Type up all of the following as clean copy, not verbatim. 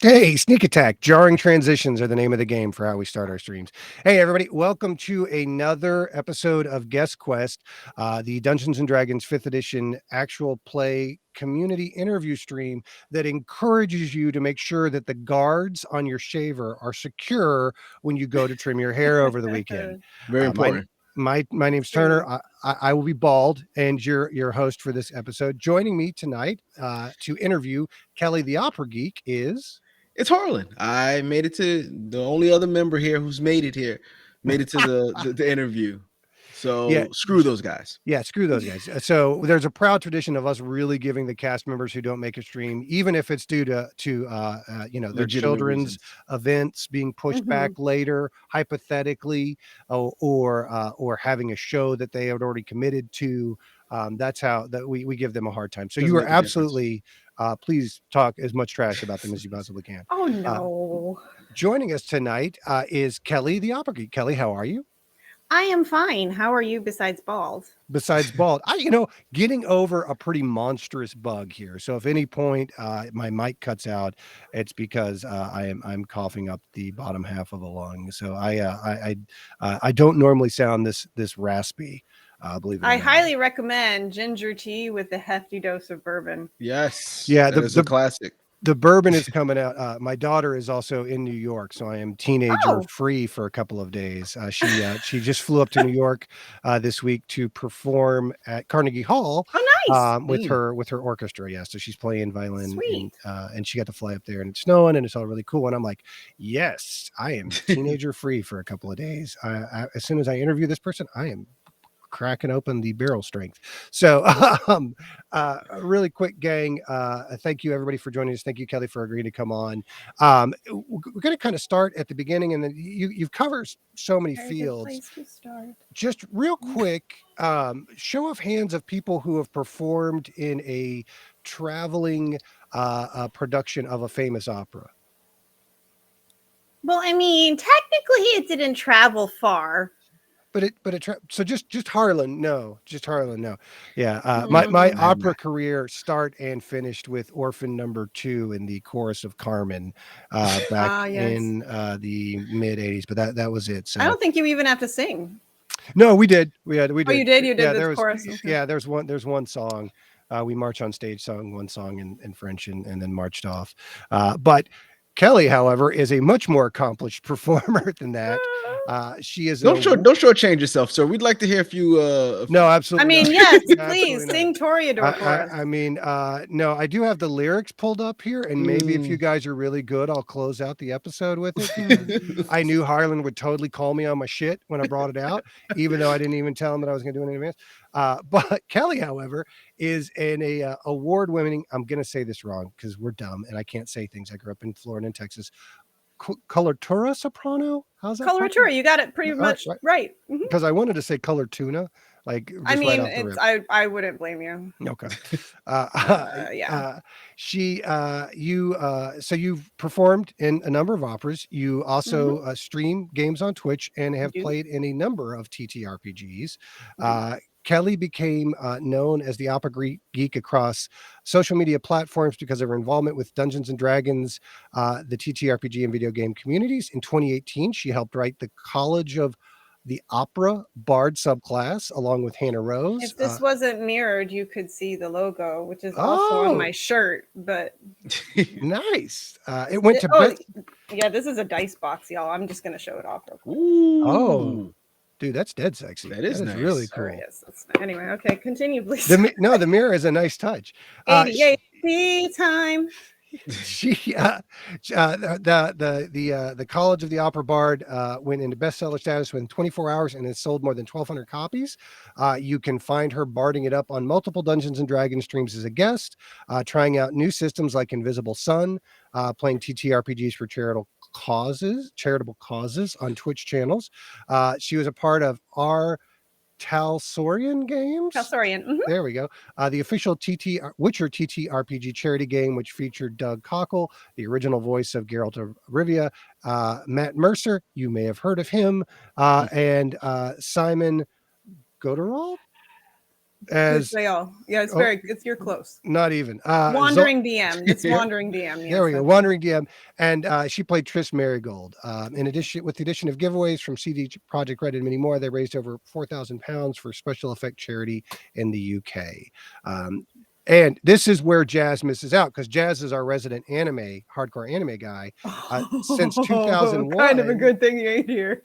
Hey, sneak attack. Jarring transitions are the name of the game for how we start our streams. Hey, everybody. Welcome to another episode of Guest Quest, the Dungeons and Dragons 5th edition actual play community interview stream that encourages you to make sure that the guards on your shaver are secure when you go to trim your hair over the weekend. Very Uh, my important. my name's Turner. I will be bald and your host for this episode. Joining me tonight to interview Kelli the Opera Geek is... It's Harlan. I made it to the only other member here who's made it here, made it to the interview. Yeah, So screw those guys. yeah, screw those guys. So there's a proud tradition of us really giving the cast members who don't make a stream, even if it's due to their Legitimate children's reasons. events being pushed back later, hypothetically, or having a show that they had already committed to. That's how that we give them a hard time. So Doesn't you are make a difference. absolutely please talk as much trash about them as you possibly can. Oh no. Joining us tonight is Kelli the Opera Geek. Kelli, how are you? I am fine. How are you besides bald? Besides bald, getting over a pretty monstrous bug here. So if any point my mic cuts out, it's because I'm coughing up the bottom half of a lung. So I don't normally sound this raspy. Believe it or I not. highly recommend ginger tea with a hefty dose of bourbon. Yes. Yeah, that is a classic. The bourbon is coming out. My daughter is also in New York, so I am teenager free for a couple of days. She just flew up to New York this week to perform at Carnegie Hall. Oh, nice. With her orchestra. Yeah, so she's playing violin. Sweet. And she got to fly up there, and it's snowing, and it's all really cool. And I'm like, yes, I am teenager free for a couple of days. As soon as I interview this person, I am cracking open the barrel strength. So really quick, gang, thank you everybody for joining us. Thank you, Kelli, for agreeing to come on. We're going to kind of start at the beginning, and then you've covered so many fields. Place to start. Just real quick, show of hands of people who have performed in a traveling production of a famous opera. Well, I mean, technically it didn't travel far. So just Harlan, no. Yeah, my opera career start and finished with Orphan Number 2 in the chorus of Carmen back in the mid '80s, but that was it. So I don't think you even have to sing. No, we did. We did. Oh, you did. You did. Yeah, the chorus. Yeah, there's one song. We marched on stage, sung one song in French, and then marched off. But Kelli, however, is a much more accomplished performer than that. She is don't shortchange yourself, sir. We'd like to hear a few. No, absolutely. I mean, not. yes, please sing Toreador for us. I mean, no, I do have the lyrics pulled up here, and maybe if you guys are really good, I'll close out the episode with it. I knew Harlan would totally call me on my shit when I brought it out, even though I didn't even tell him that I was going to do it in advance. But Kelli, however, is an award-winning. I'm going to say this wrong because we're dumb and I can't say things. I grew up in Florida and Texas. Coloratura soprano? How's that? Coloratura, you got it pretty much right. Because I wanted to say color tuna, like I mean, I wouldn't blame you. Okay. Yeah. So you've performed in a number of operas. You also stream games on Twitch and have played in a number of TTRPGs. Kelli became known as the Opera Geek across social media platforms because of her involvement with Dungeons and Dragons, the TTRPG and video game communities. In 2018, she helped write the College of the Opera Bard subclass along with Hannah Rose. If this wasn't mirrored, you could see the logo, which is also on my shirt. But nice. It went to yeah, this is a dice box, y'all. I'm just gonna show it off real quick. Oh. Dude, that's dead sexy. That is nice. Really cool. Yes, anyway, okay, continue, please. The mirror is a nice touch. 88 time. The College of the Opera Bard went into bestseller status within 24 hours and has sold more than 1,200 copies. You can find her barding it up on multiple Dungeons and Dragons streams as a guest, trying out new systems like Invisible Sun, playing TTRPGs for charitable causes on Twitch channels. She was a part of our Talsorian games. There we go. The official Witcher TTRPG charity game, which featured Doug Cockle, the original voice of Geralt of Rivia, Matt Mercer, you may have heard of him, and Simon Goderall. as Yeah, it's you're close. not even Wandering DM. It's Wandering DM. Yes, there we go. Wandering DM, and she played Triss Marigold. In addition, with the addition of giveaways from CD Projekt Red and many more, they raised over £4,000 for special effect charity in the UK. And this is where Jazz misses out, because Jazz is our resident hardcore anime guy since 2001. Kind of a good thing you ain't here.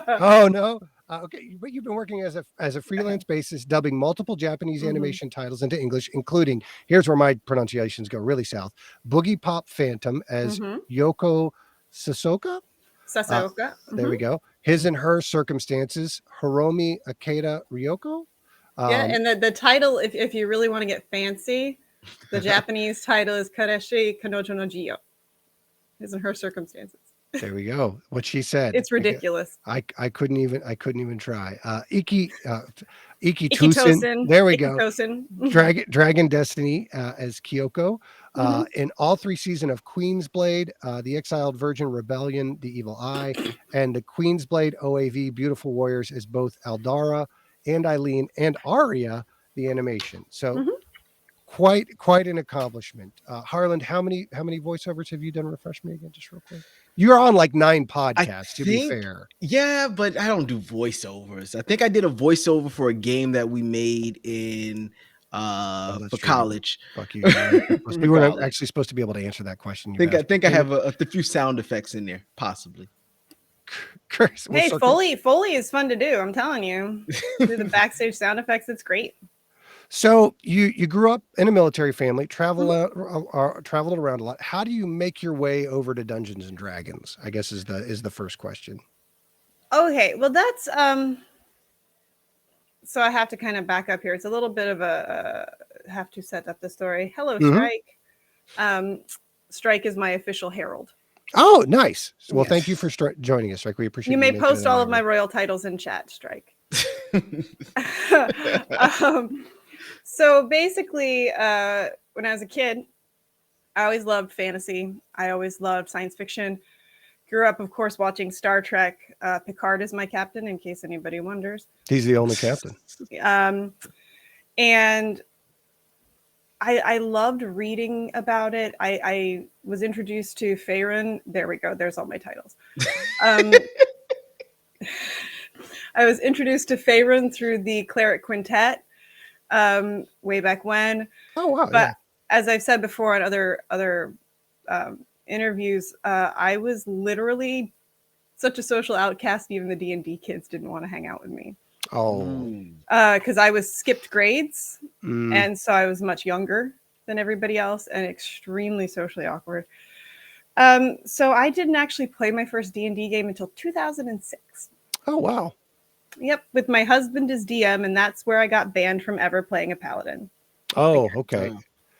Oh no. Okay, but you've been working as a freelance basis, dubbing multiple Japanese animation titles into English, including, here's where my pronunciations go really south, Boogie Pop Phantom as Yoko Sasoka. There we go. His and Her Circumstances, Hiromi Akeda Ryoko. And the title, if you really want to get fancy, the Japanese title is Kareshi Kanojo no Jiyo. His and Her Circumstances. There we go. What she said. It's ridiculous. I couldn't even try. Iki Tosin. There we go. Dragon Destiny as Kyoko. In all 3 seasons of Queen's Blade, The Exiled Virgin Rebellion, The Evil Eye, and the Queen's Blade OAV Beautiful Warriors as both Aldara and Eileen and Arya, the animation. So quite an accomplishment. Harland, how many voiceovers have you done? Refresh me again, just real quick. You're on like 9 podcasts, to be fair. Yeah, but I don't do voiceovers. I think I did a voiceover for a game that we made in for college. Fuck you. We weren't actually supposed to be able to answer that question. I think I have a few sound effects in there, possibly. Chris, hey, Foley is fun to do. I'm telling you, do the backstage sound effects. It's great. So you grew up in a military family, traveled around a lot. How do you make your way over to Dungeons and Dragons? I guess is the first question. Okay, well that's so I have to kind of back up here. It's a little bit of have to set up the story. Hello, Strike. Strike is my official herald. Oh, nice. Well, thank you for joining us, Strike. We appreciate you. You may post all of my royal titles in chat, Strike. So basically, when I was a kid, I always loved fantasy. I always loved science fiction. Grew up, of course, watching Star Trek. Picard is my captain, in case anybody wonders. He's the only captain. And I loved reading about it. I was introduced to Faerun. There we go. There's all my titles. I was introduced to Faerun through the Cleric Quintet way back when. Oh, wow. But as I've said before on other interviews, I was literally such a social outcast. Even the D&D kids didn't want to hang out with me. Because I was skipped grades, and so I was much younger than everybody else and extremely socially awkward. So I didn't actually play my first D&D game until 2006. Oh, wow. Yep, with my husband as DM, and that's where I got banned from ever playing a paladin. Oh, okay.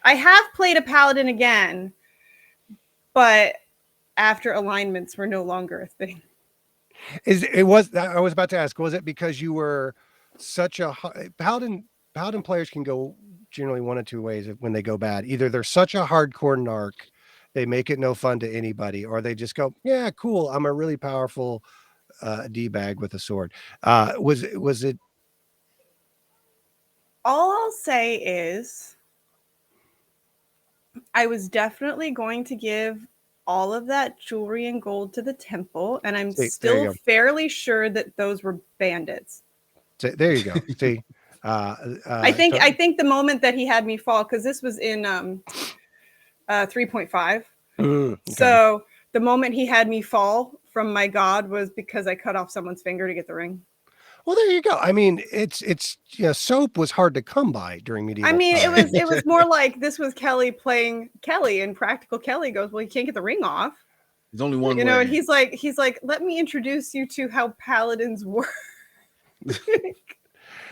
I have played a paladin again, but after alignments were no longer a thing. I was about to ask, was it because you were such a paladin players can go generally one of two ways when they go bad. Either they're such a hardcore narc, they make it no fun to anybody, or they just go, yeah, cool, I'm a really powerful D-bag with a sword. Was it? All I'll say is I was definitely going to give all of that jewelry and gold to the temple, and I'm still fairly sure that those were bandits. There you go. See, I think the moment that he had me fall, because this was in 3.5. Okay. So the moment he had me fall from my god was because I cut off someone's finger to get the ring. Well, there you go. I mean, it's soap was hard to come by during medieval. I mean, times. it was more like this was Kelly playing Kelly, and Practical Kelly goes, well, you can't get the ring off. There's only one way. And he's like, let me introduce you to how paladins work.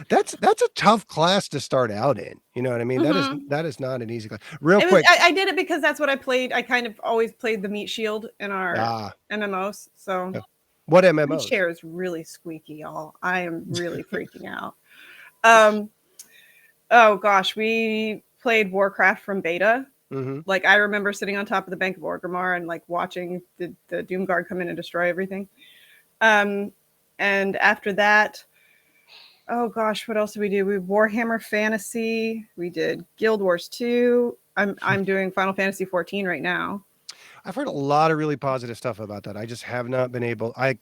That's a tough class to start out in. You know what I mean? That is not an easy class. Quick. I did it because that's what I played. I kind of always played the meat shield in our MMOs. So what MMOs? My chair is really squeaky, y'all. I am really freaking out. Oh gosh, we played Warcraft from beta. Like I remember sitting on top of the Bank of Orgrimmar and like watching the Doomguard come in and destroy everything. And after that, Oh gosh, what else did we do? We Warhammer Fantasy. We did Guild Wars 2. I'm doing Final Fantasy 14 right now. I've heard a lot of really positive stuff about that. I just have not been able. I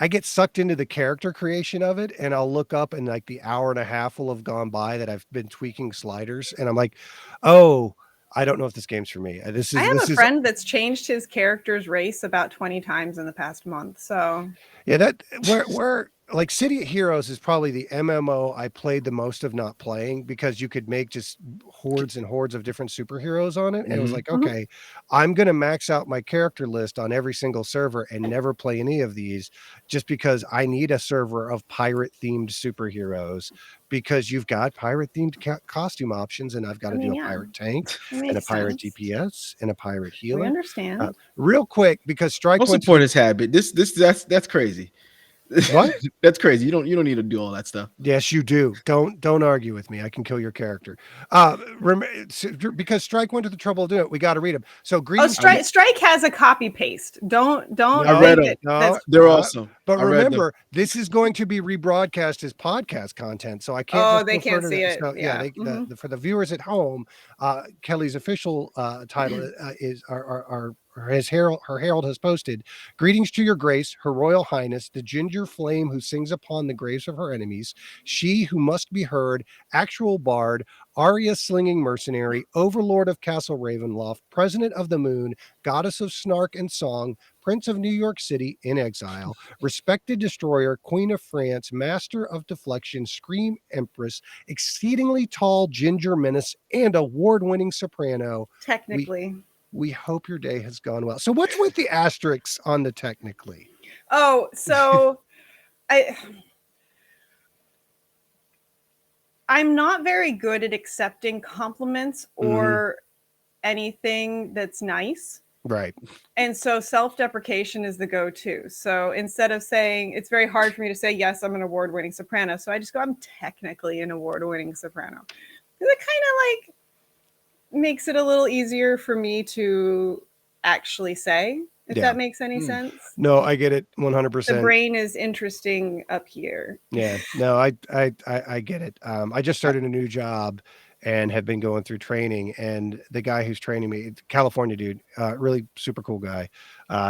get sucked into the character creation of it, and I'll look up, and like the hour and a half will have gone by that I've been tweaking sliders, and I'm like, oh, I don't know if this game's for me. I have a friend that's changed his character's race about 20 times in the past month. So yeah, that where like City of Heroes is probably the MMO I played the most of not playing, because you could make just hordes and hordes of different superheroes on it. And it was like, okay, I'm going to max out my character list on every single server and never play any of these, just because I need a server of pirate themed superheroes, because you've got pirate themed costume options, and I've got to do a pirate tank and a pirate DPS and a pirate healer. We understand. Real quick, because Strike don't support his habit. That's crazy. What? That's crazy. You don't need to do all that stuff. Yes, you do. Don't argue with me. I can kill your character. Because Strike went to the trouble of doing it, we got to read them. So Strike has a copy paste. Don't. I read them. No, they're awesome. But remember, this is going to be rebroadcast as podcast content, so I can't. Oh, they can't see it. So, yeah. For the viewers at home, Kelly's official title is her herald has posted, "Greetings to your grace, her royal highness, the ginger flame who sings upon the graves of her enemies, she who must be heard, actual bard, aria slinging mercenary, overlord of Castle Ravenloft, president of the moon, goddess of snark and song, prince of New York City in exile, respected destroyer, queen of France, master of deflection, scream empress, exceedingly tall ginger menace, and award-winning soprano." Technically. We hope your day has gone well. So what's with the asterisks on the technically? Oh, so I'm not very good at accepting compliments or anything that's nice. Right. And so self-deprecation is the go-to. So instead of saying, it's very hard for me to say, yes, I'm an award-winning soprano. So I just go, I'm technically an award-winning soprano. It kind of like makes it a little easier for me to actually say, if that makes any sense. No, I get it 100%. The brain is interesting up here. Yeah, no, I get it. I just started a new job and have been going through training, and the guy who's training me, California dude, really super cool guy,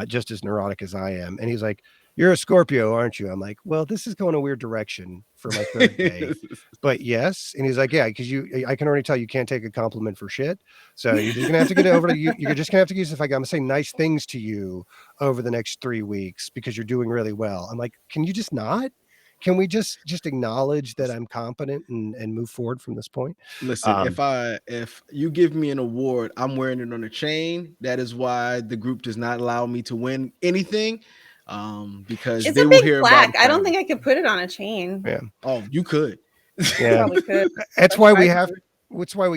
just as neurotic as I am. And he's like, "You're a Scorpio, aren't you?" I'm like, "Well, this is going a weird direction for my third day." But yes. And he's like, "Yeah, because I can already tell you can't take a compliment for shit. So you're just gonna have to get over to you. You're just gonna have to use the fact I'm gonna say nice things to you over the next 3 weeks because you're doing really well." I'm like, "Can you just not? Can we just acknowledge that I'm competent and move forward from this point?" Listen, if you give me an award, I'm wearing it on a chain. That is why the group does not allow me to win anything. Because it's they a will big hear plaque. about it. I don't think I could put it on a chain. Yeah. Oh, you could. Yeah. Probably could. That's why we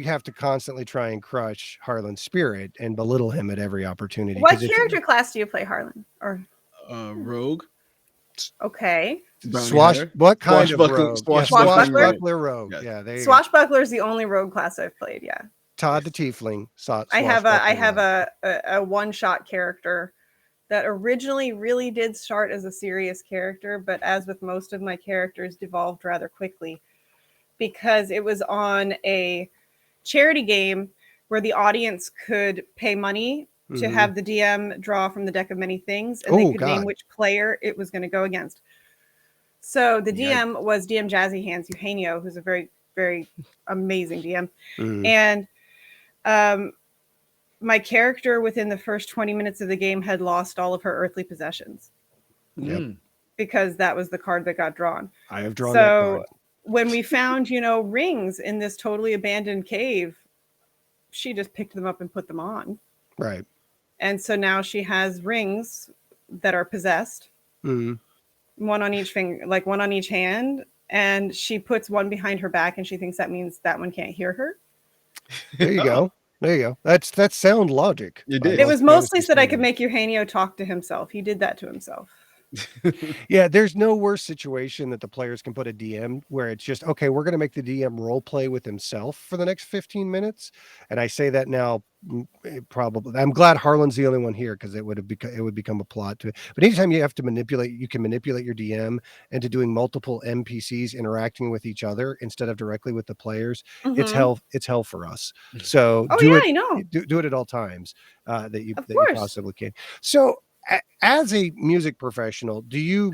have to constantly try and crush Harlan's spirit and belittle him at every opportunity. What character class do you play, Harlan? Or rogue. Okay. What kind of rogue? Swashbuckler rogue. Yeah, Swashbuckler is the only rogue class I've played. Yeah. Todd the Tiefling. I have a one-shot character that originally really did start as a serious character, but as with most of my characters, devolved rather quickly because it was on a charity game where the audience could pay money to have the DM draw from the deck of many things, and they could name which player it was going to go against. So the DM was DM Jazzy Hands Eugenio, who's a very, very amazing DM. And my character within the first 20 minutes of the game had lost all of her earthly possessions. Because that was the card that got drawn. I have drawn that card. So when we found, rings in this totally abandoned cave, she just picked them up and put them on. Right. And so now she has rings that are possessed. One on each finger, like one on each hand. And she puts one behind her back and she thinks that means that one can't hear her. There you go. There you go. That's sound logic. You did. It was mostly so that I could make Eugenio talk to himself. He did that to himself. Yeah, there's no worse situation that the players can put a DM where it's just, okay, we're going to make the DM role play with himself for the next 15 minutes. And I say that now, probably. I'm glad Harlan's the only one here because it would become a plot to it. But anytime you have to manipulate, you can manipulate your DM into doing multiple NPCs interacting with each other instead of directly with the players. It's hell. It's hell for us. So do it. I know. Do it at all times that you Of you course. possibly can. So as a music professional, do you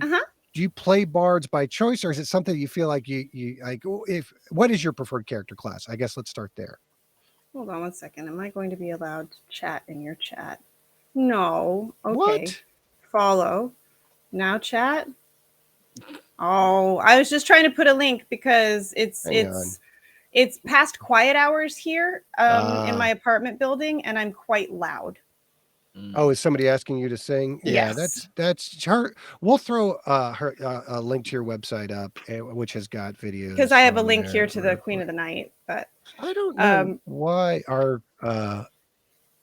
play bards by choice, or is it something you feel like you like? What is your preferred character class? I guess let's start there. Hold on 1 second. Am I going to be allowed to chat in your chat? No. Okay. What? Follow. Now chat. Oh, I was just trying to put a link because it's past quiet hours here in my apartment building, and I'm quite loud. Oh, is somebody asking you to sing? Yes. Yeah, that's her. We'll throw her a link to your website up, which has got videos. Because I have a link here to the Queen of the Night, but I don't know why our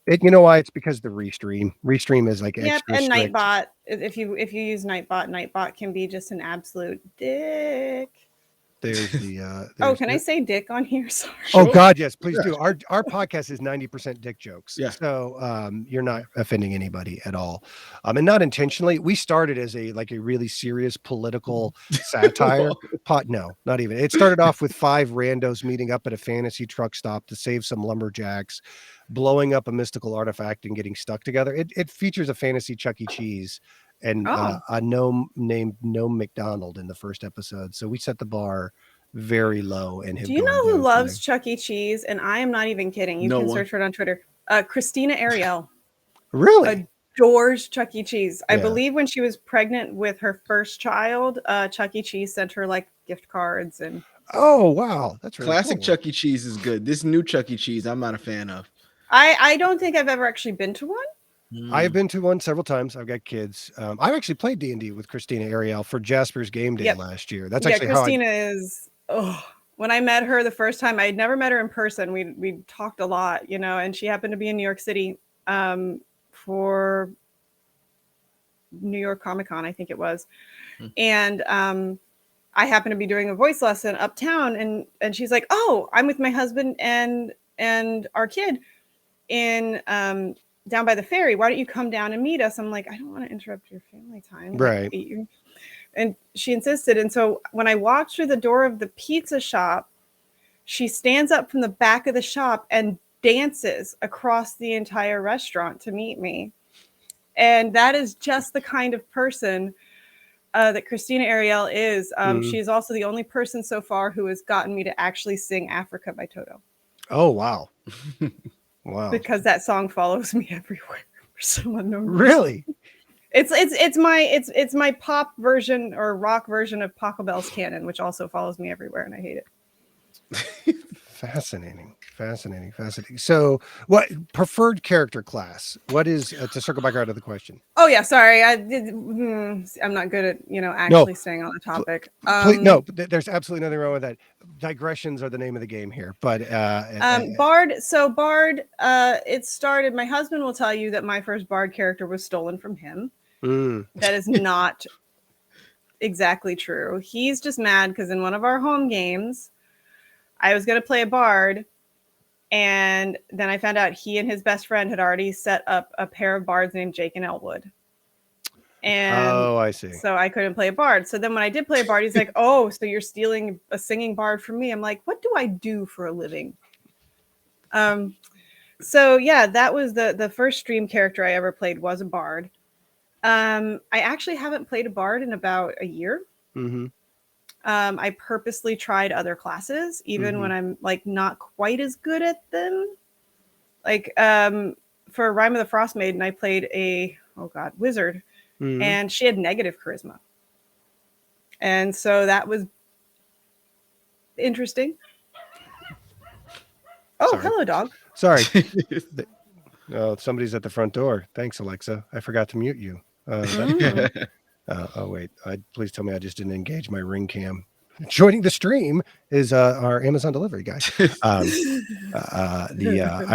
you know why? It's because the restream. Restream is like extra and strict. Nightbot. If you use Nightbot can be just an absolute dick. There's the can I say dick on here? Sorry. Oh God, yes, please do. Our podcast is 90% dick jokes. Yeah. So you're not offending anybody at all. And not intentionally. We started as a really serious political satire. No, not even. It started off with 5 randos meeting up at a fantasy truck stop to save some lumberjacks, blowing up a mystical artifact and getting stuck together. It features a fantasy Chuck E. Cheese and a gnome named Gnome McDonald in the first episode. So we set the bar very low. And do you know who loves Chuck E. Cheese? And I am not even kidding. You can search for it on Twitter. Christina Ariel. Really? Adores Chuck E. Cheese. I believe when she was pregnant with her first child, Chuck E. Cheese sent her gift cards and. Oh wow, that's really classic cool. Chuck E. Cheese is good. This new Chuck E. Cheese, I'm not a fan of. I don't think I've ever actually been to one. I've been to one several times. I've got kids. I've actually played D&D with Christina Ariel for Jasper's Game Day last year. That's actually Christina is. Oh, when I met her the first time, I'd never met her in person. We talked a lot, and she happened to be in New York City for New York Comic-Con, I think it was, and I happened to be doing a voice lesson uptown, and she's like, "Oh, I'm with my husband and our kid in down by the ferry. Why don't you come down and meet us?" I'm like, I don't want to interrupt your family time. Right. And she insisted. And so when I walked through the door of the pizza shop, she stands up from the back of the shop and dances across the entire restaurant to meet me. And that is just the kind of person that Christina Ariel is. She is also the only person so far who has gotten me to actually sing Africa by Toto. Oh, wow. Wow. Because that song follows me everywhere for some unknown reason. Really? It's my pop version or rock version of Paco Bell's Canon, which also follows me everywhere, and I hate it. Fascinating. So, what preferred character class? What is to circle back around to the question? Oh yeah, sorry, I'm not good at actually staying on the topic. No, there's absolutely nothing wrong with that. Digressions are the name of the game here, but Bard. So Bard, it started. My husband will tell you that my first Bard character was stolen from him. That is not exactly true. He's just mad because in one of our home games, I was going to play a Bard. And then I found out he and his best friend had already set up a pair of bards named Jake and Elwood. And I see. So I couldn't play a bard. So then when I did play a bard, he's like, "Oh, so you're stealing a singing bard from me?" I'm like, "What do I do for a living?" So yeah, that was the first stream character I ever played was a bard. I actually haven't played a bard in about a year. I purposely tried other classes, even when I'm not quite as good at them. For Rime of the Frost Maiden, I played a wizard, and she had negative charisma, and so that was interesting. Oh, sorry. Hello, dog. Sorry. Somebody's at the front door. Thanks, Alexa. I forgot to mute you. Wait. Please tell me I just didn't engage my ring cam. Joining the stream is our Amazon delivery guy.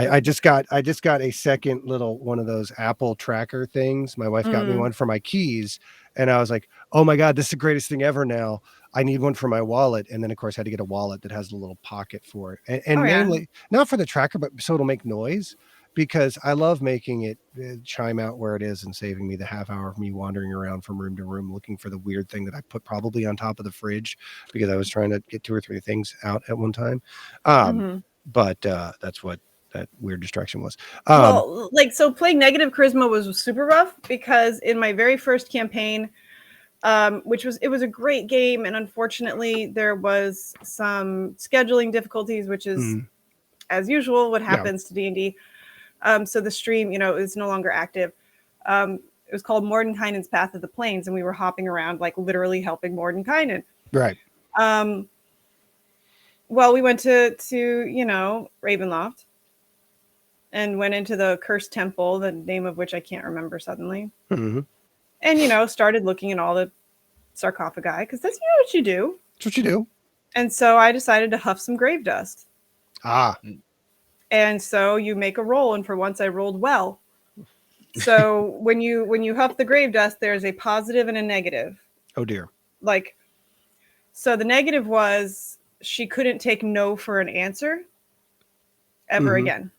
I just got a second little one of those Apple tracker things. My wife got me one for my keys, And I was like, oh my God, this is the greatest thing ever now. I need one for my wallet. And then, of course, I had to get a wallet that has a little pocket for it. And mainly, not for the tracker, but so it'll make noise, because I love making it chime out where it is and saving me the half hour of me wandering around from room to room looking for the weird thing that I put probably on top of the fridge because I was trying to get 2 or 3 things out at one time. But that's what that weird distraction was. Well, like, so playing negative charisma was super rough because in my very first campaign, it was a great game, and unfortunately there was some scheduling difficulties, which is as usual what happens to D&D. So the stream, is no longer active. It was called Mordenkainen's Path of the Plains, and we were hopping around, like literally helping Mordenkainen. Right. Well, we went to Ravenloft and went into the cursed temple, the name of which I can't remember suddenly. And, started looking at all the sarcophagi, because that's what you do. That's what you do. And so I decided to huff some grave dust. And so you make a roll, and for once I rolled well. So when you huff the grave dust, there's a positive and a negative. Oh dear. So the negative was she couldn't take no for an answer ever again,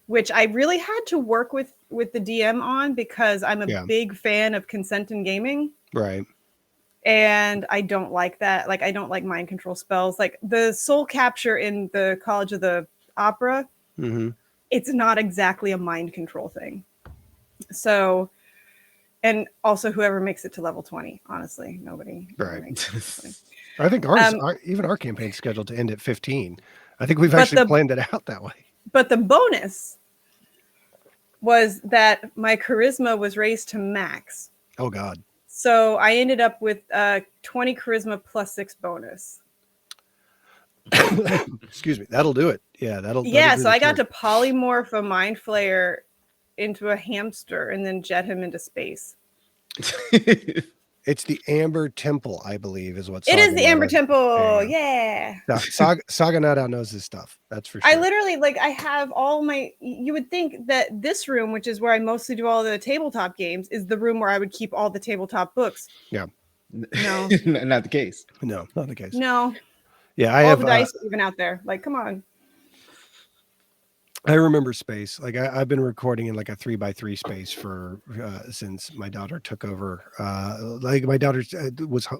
which I really had to work with the DM on, because I'm a big fan of consent in gaming. Right. And I don't like that. Like, I don't like mind control spells. Like the soul capture in the College of the Opera, it's not exactly a mind control thing. So, and also whoever makes it to level 20, honestly, nobody. Right. I think even our campaign's scheduled to end at 15. I think we've actually planned it out that way. But the bonus was that my charisma was raised to max. Oh God. So I ended up with 20 charisma plus 6 bonus. Excuse me. That'll do it. Yeah, that'll so I got to polymorph a mind flayer into a hamster and then jet him into space. It's the Amber Temple, I believe, is what it is. The Amber Temple. Yeah. Saga Nada knows his stuff. That's for sure. I literally, I have all my. You would think that this room, which is where I mostly do all the tabletop games, is the room where I would keep all the tabletop books. Yeah. No, not the case. No, not the case. No. Yeah, I have the dice even out there. Like, come on. I remember space. Like I've been recording in like a 3x3 space for since my daughter took over. Like my daughter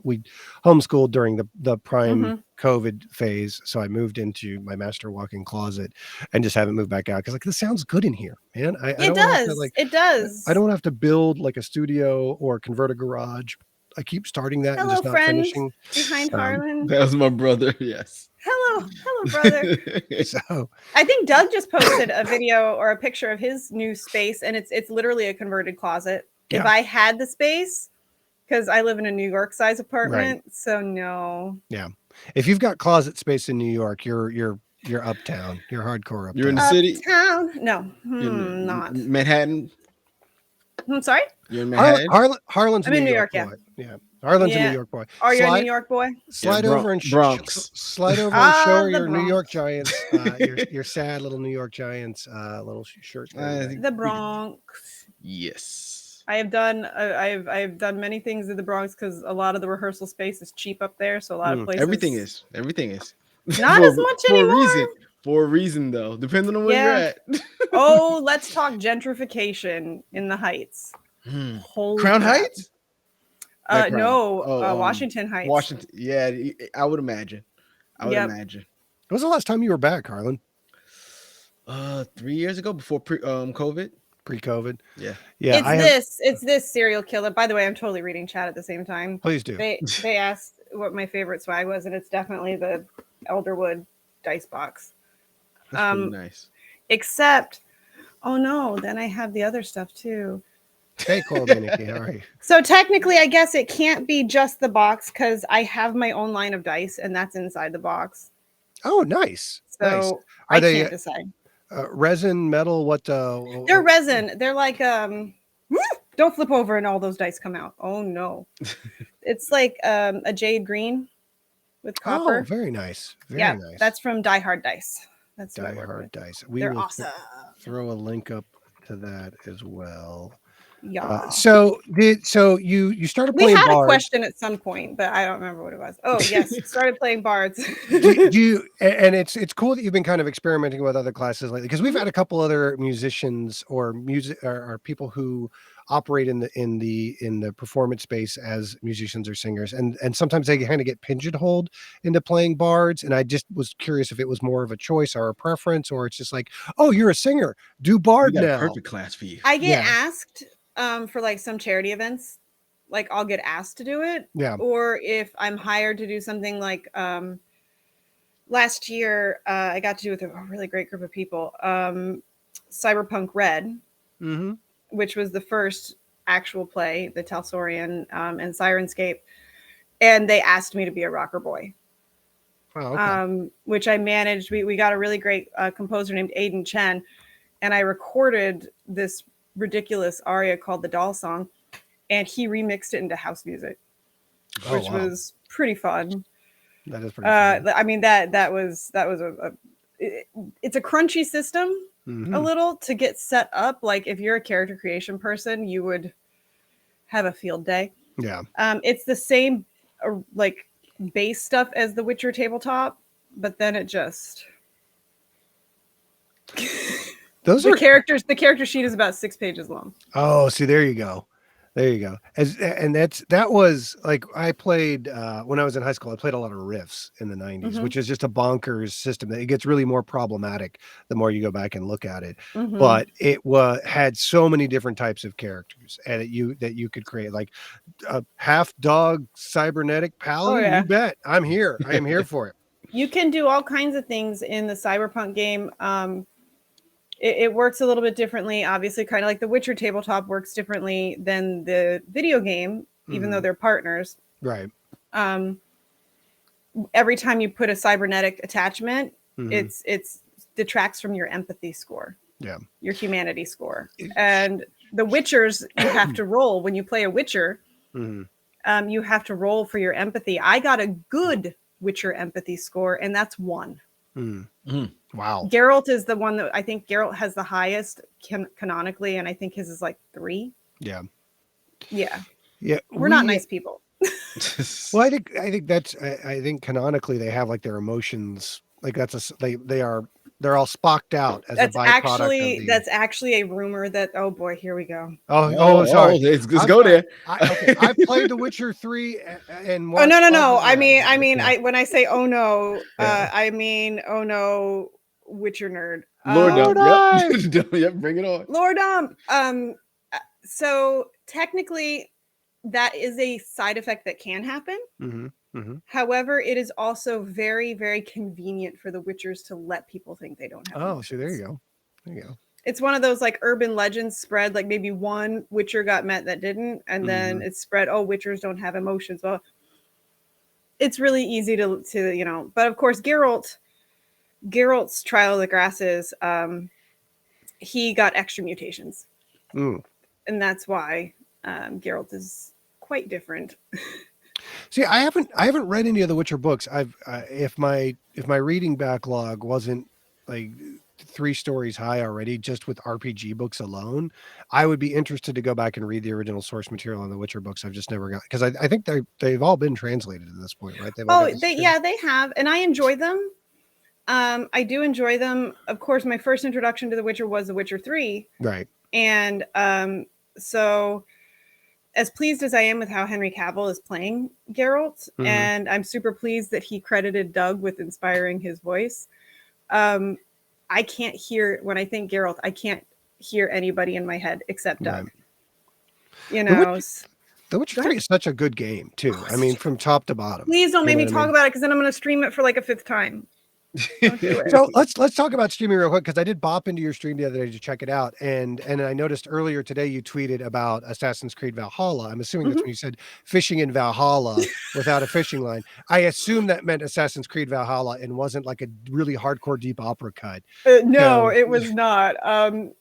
we homeschooled during the prime COVID phase, so I moved into my master walk-in closet and just haven't moved back out because this sounds good in here, man. It does. I don't have to build like a studio or convert a garage. I keep starting that and just not finishing. Behind Harlan. That was my brother. Yes. Hello, brother. So I think Doug just posted a video or a picture of his new space, and it's literally a converted closet. Yeah. If I had the space, because I live in a New York size apartment, so no. Yeah, if you've got closet space in New York, you're uptown. You're hardcore uptown. You're in the city. Uptown? No, not Manhattan. I'm sorry. You're in Manhattan. Harlan's I'm in New York. Yeah. Harlan's a New York boy. Are you a New York boy? Slide over and Bronx. Slide over and show her your New York Giants, your sad little New York Giants little shirts. The Bronx. Yes. I have done. I've done many things in the Bronx because a lot of the rehearsal space is cheap up there. So a lot of places. Everything is. Not as much anymore. For a reason, though, depending on where you're at. Oh, let's talk gentrification in the Heights. Crown Heights? Washington Heights. Washington, yeah, I would imagine. Imagine. When was the last time you were back, Harlan? 3 years ago, before COVID. Pre-COVID. Yeah. It's this serial killer. By the way, I'm totally reading chat at the same time. Please do. They asked what my favorite swag was, and it's definitely the Elderwood dice box. That's pretty nice. Except, then I have the other stuff too. Hey, Coral Manicky, how are you? So technically, I guess it can't be just the box because I have my own line of dice, and that's inside the box. Oh, nice. So nice. I can't decide. Resin, metal, what? They're resin. They're like don't flip over and all those dice come out. Oh no, it's like a jade green with copper. Oh, very nice. Very nice. That's from Die Hard Dice. That's Die Hard Dice. They're awesome. Throw a link up to that as well. Yeah. So you started We playing had bards. a question at some point, but I don't remember what it was. Oh yes, started playing bards. do you, and it's cool that you've been kind of experimenting with other classes lately, because we've had a couple other musicians or people who operate in the performance space as musicians or singers, and sometimes they kind of get pigeonholed into playing bards, and I just was curious if it was more of a choice or a preference, or it's just like, oh, you're a singer, do bard We got now. a perfect class for you. I get asked for like some charity events, like I'll get asked to do it. Yeah. Or if I'm hired to do something like last year, I got to do with a really great group of people, Cyberpunk Red, which was the first actual play, the Talsorian and Sirenscape. And they asked me to be a rocker boy. Oh, okay. Which I managed. We got a really great composer named Aiden Chen, and I recorded this ridiculous aria called the Doll Song, and he remixed it into house music, which was pretty fun. That is pretty fun. I mean, that was it's a crunchy system a little to get set up. Like if you're a character creation person, you would have a field day. Yeah. It's the same like base stuff as the Witcher tabletop, but then it just the character sheet is about 6 pages long. Oh, see, there you go. That was like, I played when I was in high school. I played a lot of riffs in the 90s, which is just a bonkers system that it gets really more problematic the more you go back and look at it. But it had so many different types of characters and that you could create, like a half dog cybernetic paladin. You bet. I'm here. I am here for it. You can do all kinds of things in the Cyberpunk game. It works a little bit differently, obviously, kind of like the Witcher tabletop works differently than the video game, even though they're partners. Right. Every time you put a cybernetic attachment, it's detracts from your empathy score. Yeah. Your humanity score. And the Witchers, you have to roll when you play a Witcher. You have to roll for your empathy. I got a good Witcher empathy score, and that's 1. Wow. Geralt is the one that I think Geralt has the highest canonically, and I think his is like 3. Yeah. We're not nice people. Well, I think that's I think canonically they have like their emotions, like they're all spocked out as a byproduct. That's actually a rumor that, oh boy, here we go. Oh, sorry. Let's go there. I've played The Witcher 3 and oh no. I mean, when I say oh no, I mean oh no, Witcher nerd. Lord yep, bring it on. Lord so technically that is a side effect that can happen. However, it is also very, very convenient for the Witchers to let people think they don't have emotions. So there you go. It's one of those like urban legends spread, like maybe one Witcher got met that didn't, and then it's spread, oh, Witchers don't have emotions. Well, it's really easy to but of course Geralt's Trial of the Grasses, he got extra mutations. And that's why Geralt is quite different. See, I haven't read any of the Witcher books. If my reading backlog wasn't like 3 stories high already, just with RPG books alone, I would be interested to go back and read the original source material on the Witcher books. I've just never got, because I think they've all been translated at this point, right? They have, and I enjoy them. I do enjoy them. Of course, my first introduction to The Witcher was The Witcher 3. Right. And so as pleased as I am with how Henry Cavill is playing Geralt, and I'm super pleased that he credited Doug with inspiring his voice. I can't hear, when I think Geralt, I can't hear anybody in my head except Doug. Right. The Witcher 3 is such a good game too. I mean, from top to bottom. Please don't make me talk about it, because then I'm going to stream it for like a 5th time. So let's talk about streaming real quick, because I did bop into your stream the other day to check it out, and I noticed earlier today you tweeted about Assassin's Creed Valhalla. I'm assuming that's when you said fishing in Valhalla without a fishing line. I assume that meant Assassin's Creed Valhalla and wasn't like a really hardcore deep opera cut. No, it was not.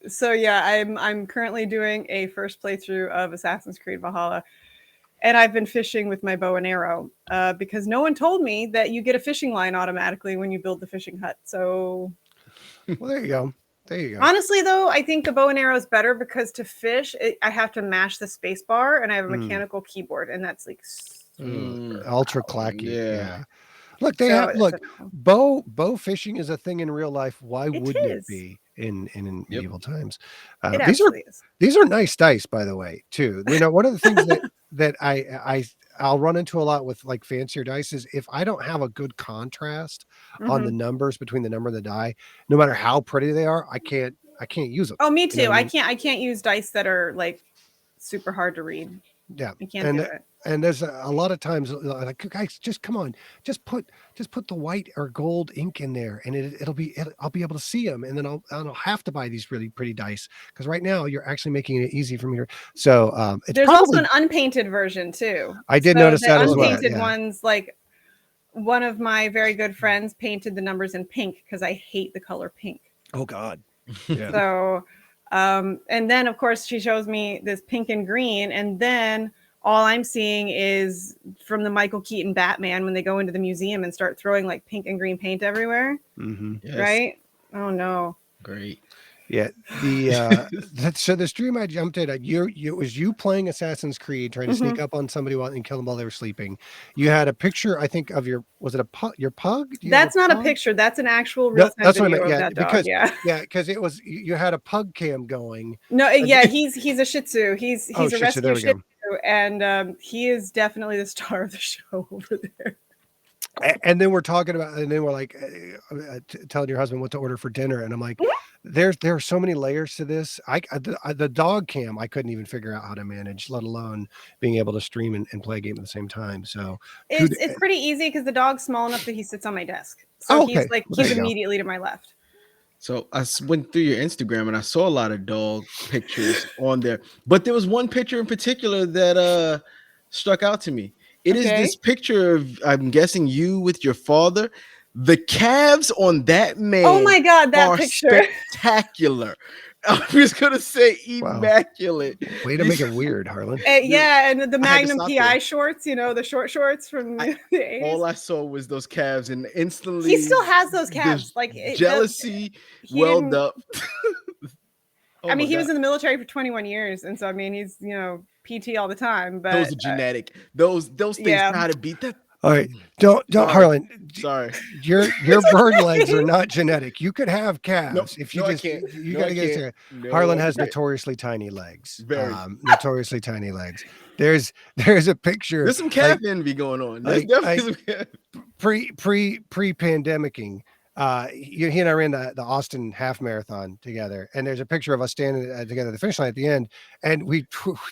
So yeah, I'm currently doing a first playthrough of Assassin's Creed Valhalla. And I've been fishing with my bow and arrow because no one told me that you get a fishing line automatically when you build the fishing hut. So, well, there you go. There you go. Honestly, though, I think the bow and arrow is better because to fish, I have to mash the space bar, and I have a mechanical keyboard, and that's like ultra clacky. Yeah. Look, bow fishing is a thing in real life. Why wouldn't it be in medieval times? These are nice dice, by the way, too. One of the things that I'll run into a lot with like fancier dice is if I don't have a good contrast on the numbers between the number and the die, no matter how pretty they are, I can't use them. Oh, me too. I can't use dice that are like super hard to read. Yeah, I can't do it. And there's a lot of times like, guys, just come on, just put the white or gold ink in there, and I'll be able to see them, and then I'll have to buy these really pretty dice because right now you're actually making it easy for me. So there's also an unpainted version too. I did notice that as well. Unpainted ones, like one of my very good friends painted the numbers in pink because I hate the color pink. Oh God. Yeah. So, and then of course she shows me this pink and green, and then all I'm seeing is from the Michael Keaton Batman when they go into the museum and start throwing like pink and green paint everywhere. Yes. Right? Oh no. Great. Yeah. So the stream I jumped in, it was you playing Assassin's Creed, trying to sneak up on somebody and kill them while they were sleeping. You had a picture, I think, of your pug? That's not a picture. That's an actual real time that's what I video meant. of that dog. Because it was you had a pug cam going. No, yeah, he's a Shih Tzu. He's a rescue Shih Tzu, and he is definitely the star of the show over there. And then we're talking about, and then we're like telling your husband what to order for dinner, and I'm like, there are so many layers to this. The dog cam I couldn't even figure out how to manage, let alone being able to stream and play a game at the same time. So it's pretty easy because the dog's small enough that he sits on my desk, so he's immediately to my left. So I went through your Instagram and I saw a lot of dog pictures on there, but there was one picture in particular that struck out to me. It is this picture of, I'm guessing, you with your father. The calves on that man. Oh my God, that picture. Spectacular. I'm just going to say immaculate. Wow. Way to make it weird, Harlan. Yeah, and the Magnum PI shorts, the short shorts from the 80s. All I saw was those calves, and instantly... He still has those calves. Like jealousy welled up. I mean, he was in the military for 21 years, and so, I mean, he's, PT all the time, but... Those are genetic. Those things know how to beat that. All right, don't Harlan. Sorry, your bird legs are not genetic. You could have calves. Nope. If you gotta get there. Harlan has notoriously tiny legs. Very notoriously tiny legs. There's a picture. There's some calf envy going on. There's definitely some pre-pandemicing. He and I ran the Austin half marathon together, and there's a picture of us standing together at the finish line at the end, and we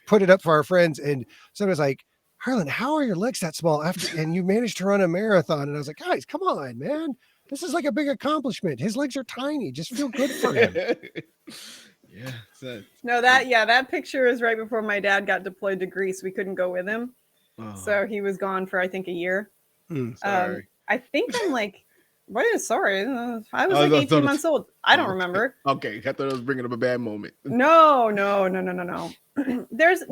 put it up for our friends, and someone was like, Harlan, how are your legs that small and you managed to run a marathon? And I was like, guys, come on, man. This is like a big accomplishment. His legs are tiny. Just feel good for him. That picture is right before my dad got deployed to Greece. We couldn't go with him. Oh. So he was gone for, I think, a year. Sorry. I think I'm like, sorry. I was like 18 months old. I don't remember. Okay. I thought I was bringing up a bad moment. No. There's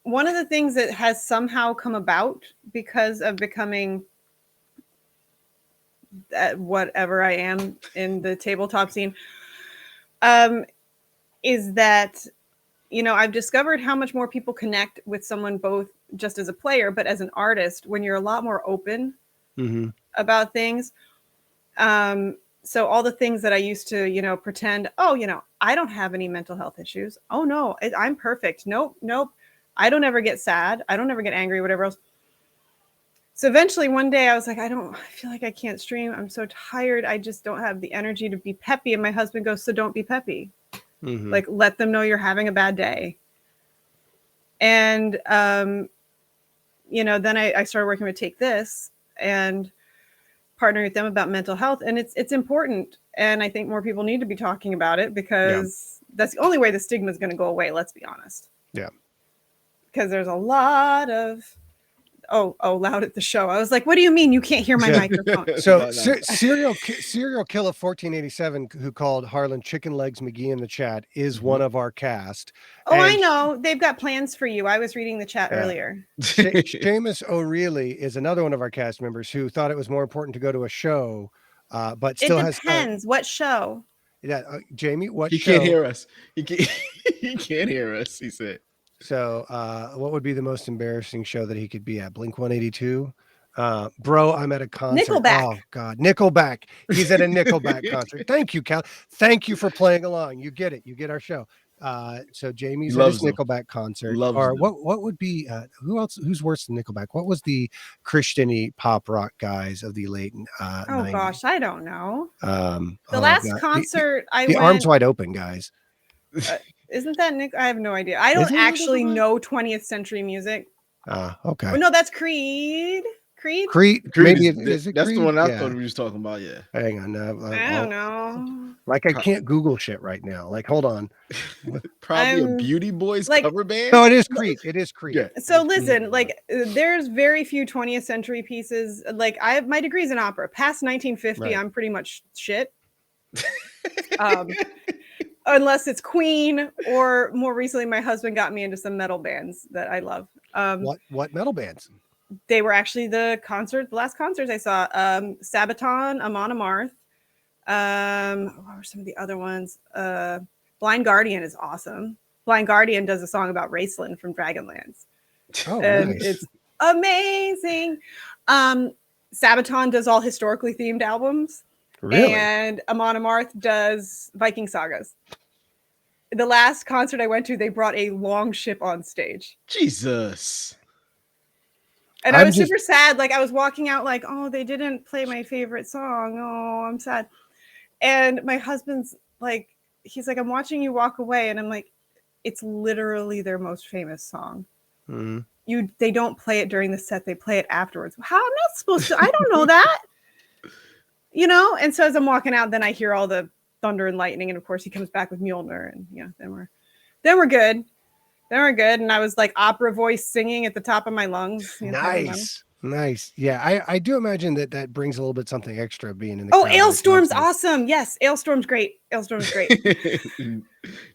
one of the things that has somehow come about because of becoming whatever I am in the tabletop scene, is that, I've discovered how much more people connect with someone both just as a player, but as an artist, when you're a lot more open about things. So all the things that I used to, pretend, I don't have any mental health issues. Oh no, I'm perfect. Nope. I don't ever get sad. I don't ever get angry, whatever else. So eventually one day I was like, I feel like I can't stream. I'm so tired. I just don't have the energy to be peppy. And my husband goes, so don't be peppy. Like, let them know you're having a bad day. And, then I started working with Take This and partnering with them about mental health. And it's important. And I think more people need to be talking about it because that's the only way the stigma is going to go away. Let's be honest. Yeah. Because there's a lot of, loud at the show. I was like, what do you mean you can't hear my microphone? So Serial Killer 1487, who called Harlan Chicken Legs McGee in the chat, is one of our cast. Oh, I know. They've got plans for you. I was reading the chat earlier. Seamus O'Reilly is another one of our cast members who thought it was more important to go to a show but still it depends what show. Yeah, Jamie, what he show? Can't hear us. He can't hear us. He said. So, what would be the most embarrassing show that he could be at? Blink 182. Bro, I'm at a concert. Nickelback. Oh God, Nickelback. He's at a Nickelback concert. Thank you, Cal. Thank you for playing along. You get it. You get our show. So Jamie's at his Nickelback concert. Or what would be who else? Who's worse than Nickelback? What was the Christian-y pop rock guys of the late 90s? Gosh, I don't know. The last concert I went. Arms Wide Open guys. Isn't that Nick? I have no idea. I don't actually know 20th century music. Okay. Oh, no, that's Creed. Creed. Maybe is it that's Creed? The one I thought we were talking about. Yeah. Hang on. I don't know. Like I can't Google shit right now. Like, hold on. Probably a Beauty Boys cover band. No, it is Creed. It is Creed. Yeah. So listen, like, there's very few 20th century pieces. Like, I have my degrees in opera. Past 1950, right. I'm pretty much shit. Unless it's Queen, or more recently, my husband got me into some metal bands that I love. What metal bands? They were actually the last concerts I saw. Sabaton, Amon Amarth. What were some of the other ones? Blind Guardian is awesome. Blind Guardian does a song about Raceland from Dragonlance. Oh, and nice. It's amazing. Sabaton does all historically themed albums. Really? And Amon Amarth does Viking sagas. The last concert I went to, they brought a long ship on stage. Jesus. And I was super sad. Like, I was walking out like, oh, they didn't play my favorite song. Oh, I'm sad. And my husband's like, he's like, I'm watching you walk away. And I'm like, it's literally their most famous song. Mm-hmm. They don't play it during the set. They play it afterwards. How? I'm not supposed to. I don't know that. You know? And so as I'm walking out, then I hear all the thunder and lightning. And of course he comes back with Mjolnir. And then we're good. Then we're good. And I was like opera voice singing at the top of my lungs. Nice. Yeah, I do imagine that brings a little bit something extra being in the crowd. Ailstorm's awesome. Yes, Ailstorm's great.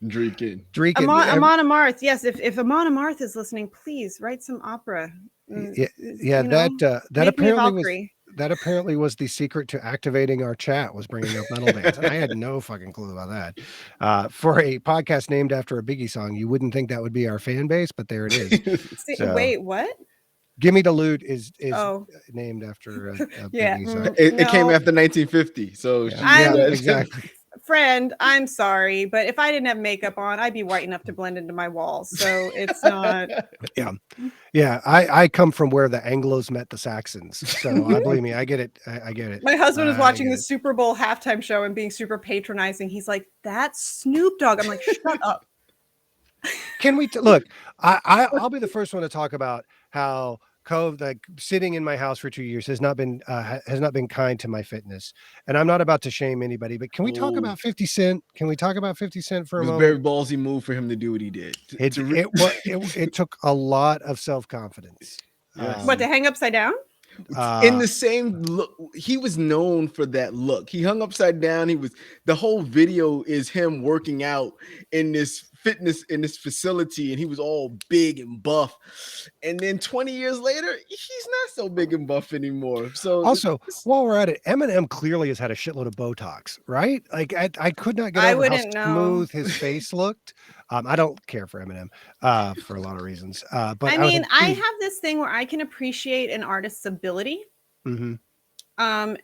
Drinking. Amon Amarth. Yes, if Amon Amarth is listening, please write some opera. That apparently was the secret to activating our chat, was bringing up metal bands. And I had no fucking clue about that. For a podcast named after a Biggie song, you wouldn't think that would be our fan base, but there it is. Wait, what? Gimme the Loot is named after a Biggie song. It came after 1950. So exactly. Friend, I'm sorry, but if I didn't have makeup on, I'd be white enough to blend into my walls. So it's not. Yeah. I come from where the Anglos met the Saxons, so believe me, I get it. I get it. My husband was watching the Super Bowl halftime show and being super patronizing. He's like, "That's Snoop Dogg." I'm like, "Shut up." Can we look? I'll be the first one to talk about how Cove, like sitting in my house for 2 years, has not been kind to my fitness. And I'm not about to shame anybody, but can we talk about 50 Cent? Can we talk about 50 Cent for a moment? It was a very ballsy move for him to do what he did. It took a lot of self-confidence. Yes. What, to hang upside down? In the same look, he was known for that look. He hung upside down. The whole video is him working out in this fitness in this facility, and he was all big and buff. And then 20 years later, he's not so big and buff anymore. So also, while we're at it, Eminem clearly has had a shitload of Botox, right? Like I could not get over how smooth his face looked. I don't care for Eminem for a lot of reasons. But I mean, I have this thing where I can appreciate an artist's ability. Mm-hmm.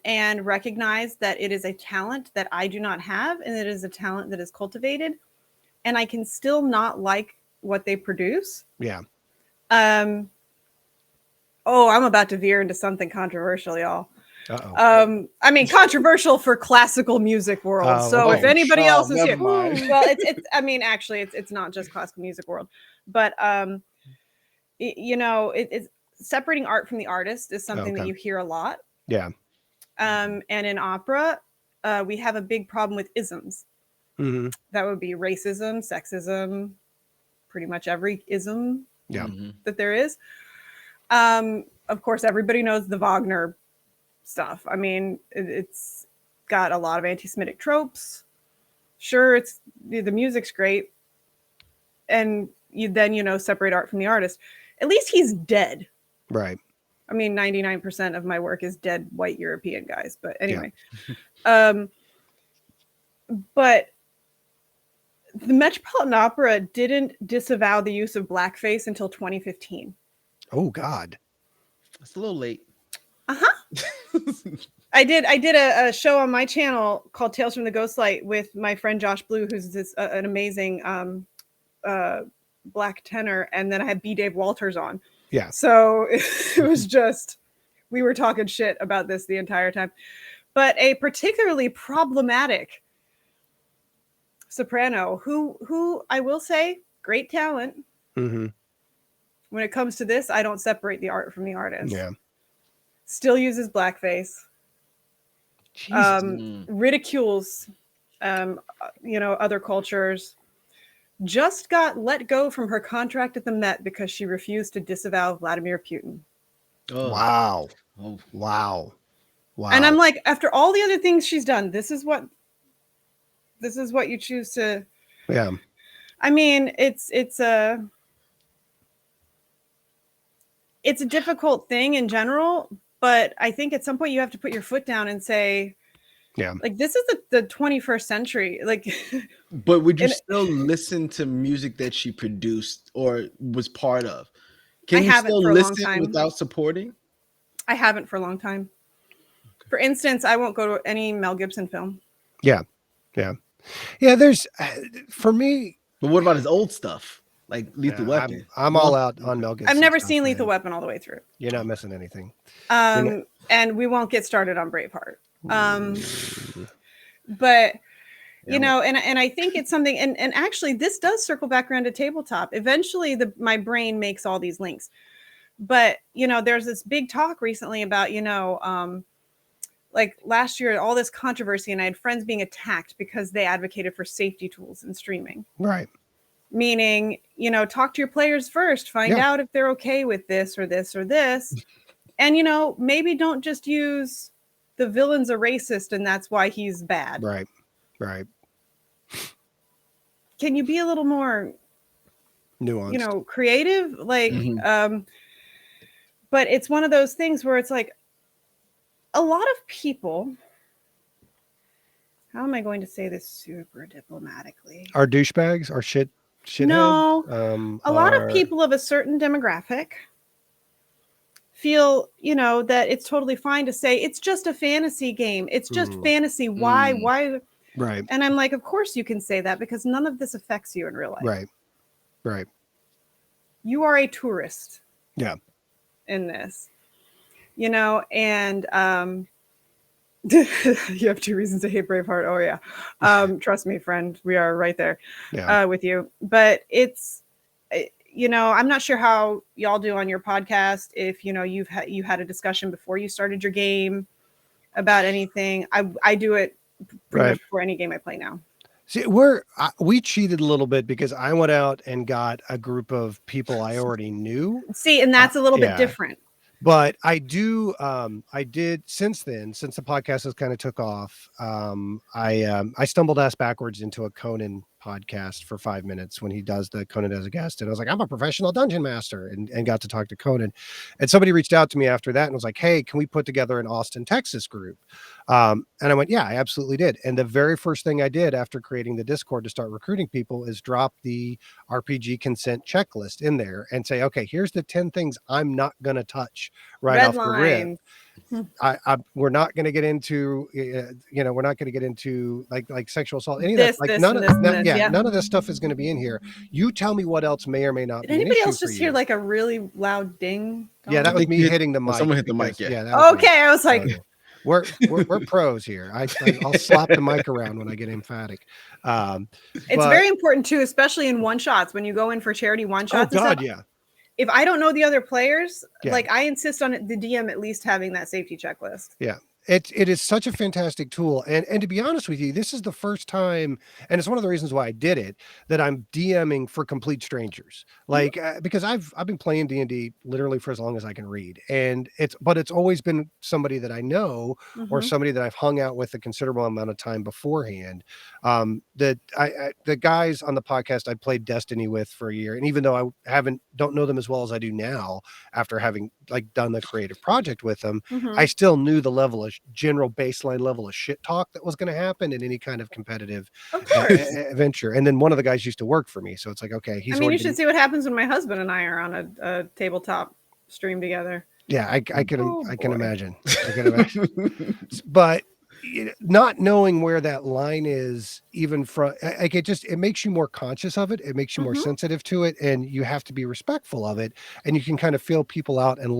And recognize that it is a talent that I do not have, and it is a talent that is cultivated, and I can still not like what they produce. Yeah. I'm about to veer into something controversial, y'all. Uh-oh. I mean, controversial for classical music world. So if anybody else is here, well, it's. I mean, actually, it's not just classical music world, but it's separating art from the artist is something that you hear a lot. Yeah. And in opera, we have a big problem with isms. Mm-hmm. That would be racism, sexism, pretty much every ism that there is. Of course, everybody knows the Wagner stuff. I mean, it's got a lot of anti-Semitic tropes. Sure, it's the music's great. And you then, separate art from the artist. At least he's dead. Right. I mean, 99% of my work is dead white European guys, but anyway. Yeah. But the Metropolitan Opera didn't disavow the use of blackface until 2015. Oh God. That's a little late. I did a show on my channel called Tales from the Ghostlight with my friend Josh Blue, who's an amazing black tenor, and then I had B. Dave Walters on. Yeah. So it was just, we were talking shit about this the entire time. But a particularly problematic soprano who I will say, great talent. Mm-hmm. When it comes to this, I don't separate the art from the artist. Yeah. Still uses blackface. Ridicules, other cultures. Just got let go from her contract at the Met because she refused to disavow Vladimir Putin. Oh. Wow. Oh. Wow. Wow. And I'm like, after all the other things she's done, this is what you choose to. Yeah. I mean, it's a difficult thing in general, but I think at some point you have to put your foot down and say, yeah, like this is the 21st century. Like, but would you still listen to music that she produced or was part of? Can you still listen without supporting? I haven't for a long time. Okay. For instance, I won't go to any Mel Gibson film. Yeah. Yeah. Yeah. There's, for me. But what about his old stuff? Like Lethal Weapon. I'm all out on Mel Gibson. I've never seen Lethal Weapon all the way through. You're not missing anything. And we won't get started on Braveheart. But and I think it's something, and actually this does circle back around to tabletop. Eventually my brain makes all these links. But there's this big talk recently about, like last year, all this controversy, and I had friends being attacked because they advocated for safety tools in streaming. Right. Meaning, talk to your players first, find out if they're okay with this or this or this. And, maybe don't just use the villain's a racist and that's why he's bad. Right. Right. Can you be a little more nuanced, creative? Like, but it's one of those things where it's like a lot of people, how am I going to say this super diplomatically? Are douchebags, are shitheads? No, a lot of people of a certain demographic feel, that it's totally fine to say it's just a fantasy game. It's just fantasy. Why? Right. And I'm like, of course you can say that because none of this affects you in real life. Right. Right. You are a tourist. Yeah. In this, and you have two reasons to hate Braveheart. Oh yeah. Trust me, friend. We are right there with you. But it's, I'm not sure how y'all do on your podcast. If, you had a discussion before you started your game about anything. I do it pretty much for any game I play now. See, we cheated a little bit because I went out and got a group of people I already knew. See, and that's a little bit different. But I did since then, since the podcast has kind of took off, I stumbled ass backwards into a Conan podcast for 5 minutes when he does the Conan as a guest. And I was like, I'm a professional dungeon master, and got to talk to Conan. And somebody reached out to me after that and was like, hey, can we put together an Austin, Texas group? And I went, yeah, I absolutely did. And the very first thing I did after creating the Discord to start recruiting people is drop the RPG consent checklist in there and say, okay, here's the 10 things I'm not going to touch right off the rip. We're not going to get into, we're not going to get into like sexual assault, any of that. Like none of this stuff is going to be in here. You tell me what else may or may not be. Did anybody else just hear like a really loud ding? Yeah, that was me hitting the mic. Someone hit the mic. Okay, I was like, we're pros here. I'll slap the mic around when I get emphatic. It's very important too, especially in one shots when you go in for charity one shots. Oh God, yeah. If I don't know the other players, like I insist on the DM at least having that safety checklist. Yeah. It is such a fantastic tool, and to be honest with you, this is the first time, and it's one of the reasons why I did it, that I'm DMing for complete strangers. Like because I've been playing D&D literally for as long as I can read, and it's always been somebody that I know or somebody that I've hung out with a considerable amount of time beforehand. The guys on the podcast I played Destiny with for a year, and even though I don't know them as well as I do now after having like done the creative project with them, I still knew the level of general baseline level of shit talk that was going to happen in any kind of competitive venture. And then one of the guys used to work for me, so it's like, okay, you should see what happens when my husband and I are on a tabletop stream together. Yeah, I can imagine. I can imagine. But not knowing where that line is, even from like it makes you more conscious of it. It makes you more sensitive to it, and you have to be respectful of it. And you can kind of feel people out and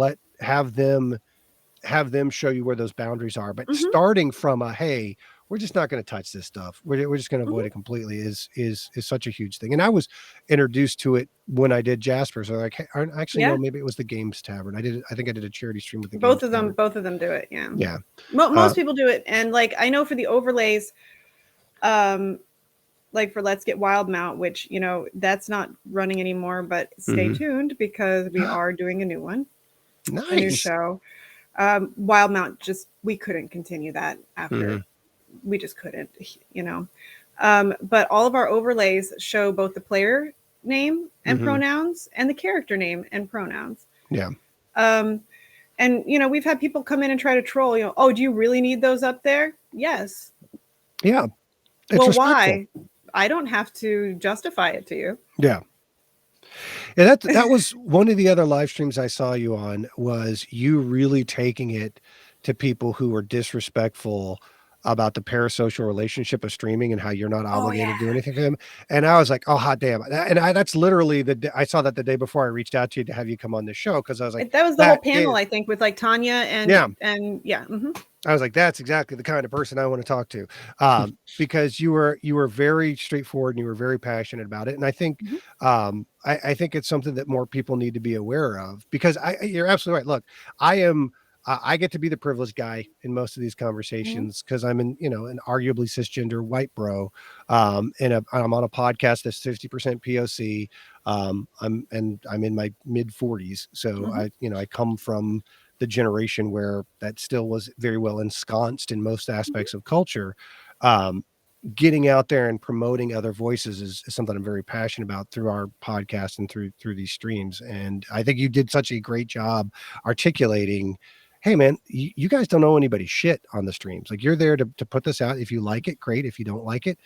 have them show you where those boundaries are. But starting from hey, we're just not going to touch this stuff. We're just going to avoid it completely is such a huge thing. And I was introduced to it when I did Jasper. So like, hey, actually, no, maybe it was the Games Tavern. I think I did a charity stream with the both of them do it. Yeah. Yeah. Most people do it. And like, I know for the overlays, like for Let's Get Wildmount, which, that's not running anymore, but stay tuned because we are doing a new one. Nice. A new show. Wildmount, we couldn't continue that after. We just couldn't, but all of our overlays show both the player name and pronouns and the character name and pronouns. Yeah. And we've had people come in and try to troll, oh, do you really need those up there? Yes. Yeah. Well, why? I don't have to justify it to you. Yeah. Yeah, that was one of the other live streams I saw you on, was you really taking it to people who were disrespectful about the parasocial relationship of streaming and how you're not obligated to do anything for them. And I was like, oh, hot damn. And that's literally I saw that the day before I reached out to you to have you come on this show. Cause I was like, that was the whole panel, I think, with like Tanya and I was like, that's exactly the kind of person I want to talk to. Because you were very straightforward and you were very passionate about it. And I think, I think it's something that more people need to be aware of, because you're absolutely right. Look, I get to be the privileged guy in most of these conversations because I'm an arguably cisgender white bro. I'm on a podcast that's 50% POC. I'm in my mid 40s. So I come from the generation where that still was very well ensconced in most aspects of culture. Getting out there and promoting other voices is something I'm very passionate about through our podcast and through these streams. And I think you did such a great job articulating, hey man, you guys don't know anybody's shit on the streams. Like, you're there to put this out. If you like it, great. If you don't like it,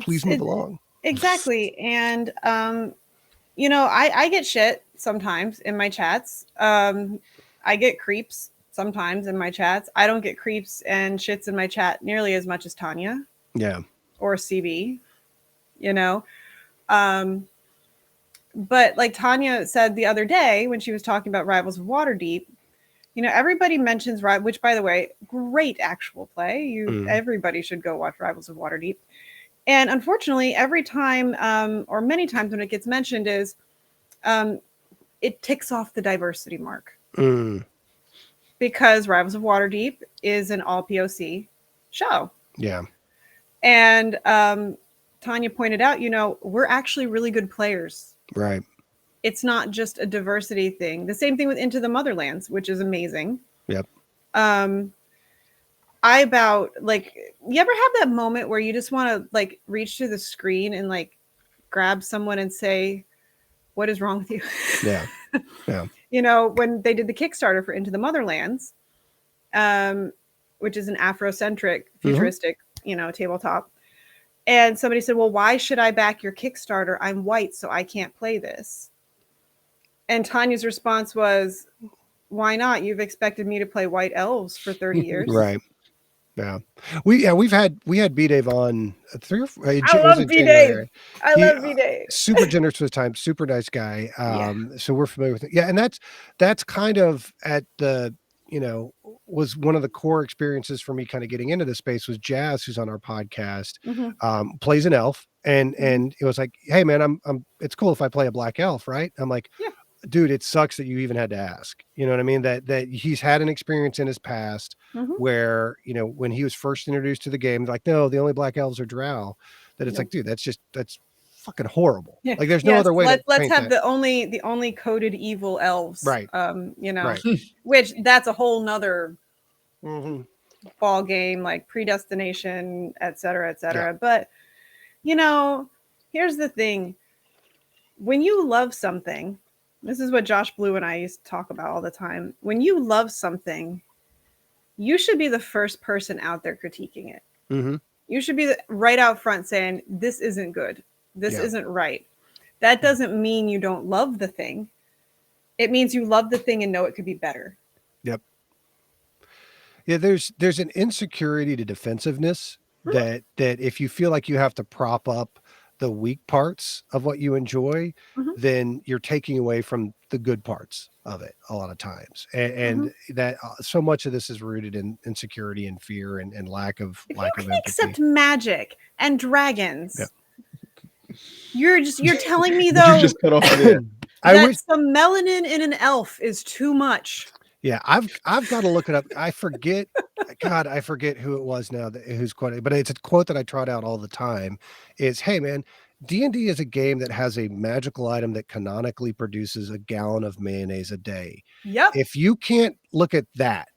please move along. Exactly. And, I get shit sometimes in my chats. I get creeps sometimes in my chats. I don't get creeps and shits in my chat nearly as much as Tanya. Yeah. Or CB, but like Tanya said the other day when she was talking about Rivals of Waterdeep, everybody mentions which, by the way, great actual play. Everybody should go watch Rivals of Waterdeep. And unfortunately, every time, or many times when it gets mentioned, is it ticks off the diversity mark. Because Rivals of Waterdeep is an all POC show. Yeah. And Tanya pointed out, we're actually really good players. Right. It's not just a diversity thing. The same thing with Into the Motherlands, which is amazing. Yep. You ever have that moment where you just want to like reach through the screen and like grab someone and say, what is wrong with you? Yeah. Yeah. When they did the Kickstarter for Into the Motherlands, which is an Afrocentric, futuristic, tabletop. And somebody said, well, why should I back your Kickstarter? I'm white, so I can't play this. And Tanya's response was, why not? You've expected me to play white elves for 30 years. Right. Yeah. We had B-Dave on 3 or 4. I love B-Dave. I love B-Dave. Super generous with his time, super nice guy. So we're familiar with it. Yeah. And that's kind of at the, was one of the core experiences for me kind of getting into this space. Was Jazz, who's on our podcast, plays an elf. And it was like, hey man, I'm it's cool if I play a black elf, right? I'm like, dude, it sucks that you even had to ask. You know what I mean? That he's had an experience in his past where, you know, when he was first introduced to the game, like, no, the only black elves are drow. That it's like, dude, that's fucking horrible. Yeah. Like, there's no other way. Let's have the only coded evil elves, right? You know, right. Which that's a whole nother ball game, like predestination, et cetera, et cetera. Yeah. But you know, here's the thing: when you love something, this is what Josh Blue and I used to talk about all the time. When you love something, you should be the first person out there critiquing it. You should be right out front saying, "This isn't good. This isn't right." That doesn't mean you don't love the thing. It means you love the thing and know it could be better. Yep. Yeah, there's an insecurity to defensiveness that if you feel like you have to prop up the weak parts of what you enjoy, then you're taking away from the good parts of it a lot of times. And that so much of this is rooted in insecurity and fear and lack of empathy. Except magic and dragons. Yeah. You're telling me though, you just cut off that some melanin in an elf is too much. Yeah, I've got to look it up. I forget who it was now who's quoted, but it's a quote that I trot out all the time is, hey man, D&D is a game that has a magical item that canonically produces a gallon of mayonnaise a day. Yep. If you can't look at that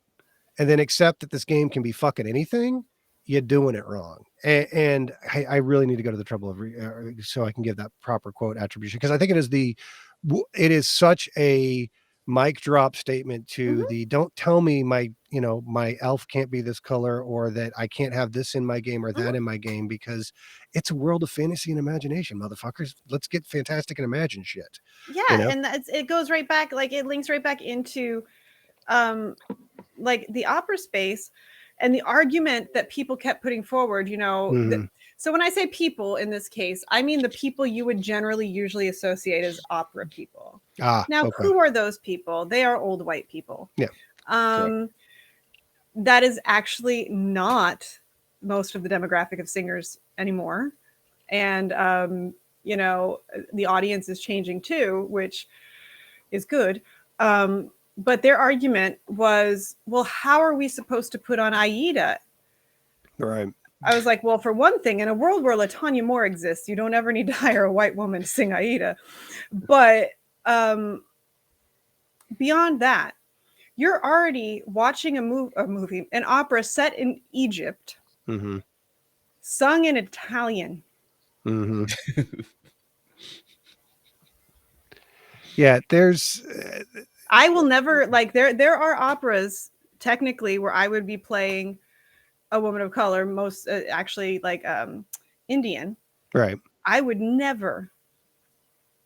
and then accept that this game can be fucking anything, you're doing it wrong. And I really need to go to the trouble of so I can give that proper quote attribution, because I think it is such a mic drop statement to the don't tell me my elf can't be this color, or that I can't have this in my game or that in my game, because it's a world of fantasy and imagination, motherfuckers. Let's get fantastic and imagine shit. Yeah, and it goes right back, like it links right back into like the opera space and the argument that people kept putting forward, so when I say people in this case, I mean the people you would usually associate as opera people. Who are those people? They are old white people. Yeah. That is actually not most of the demographic of singers anymore. And, the audience is changing too, which is good. But their argument was, well, how are we supposed to put on Aida? Right. I was like, well, for one thing, in a world where LaTanya Moore exists, you don't ever need to hire a white woman to sing Aida. But beyond that, you're already watching an opera set in Egypt, sung in Italian. Yeah, there's... I will never, like, there are operas, technically, where I would be playing a woman of color, most actually like Indian. Right. I would never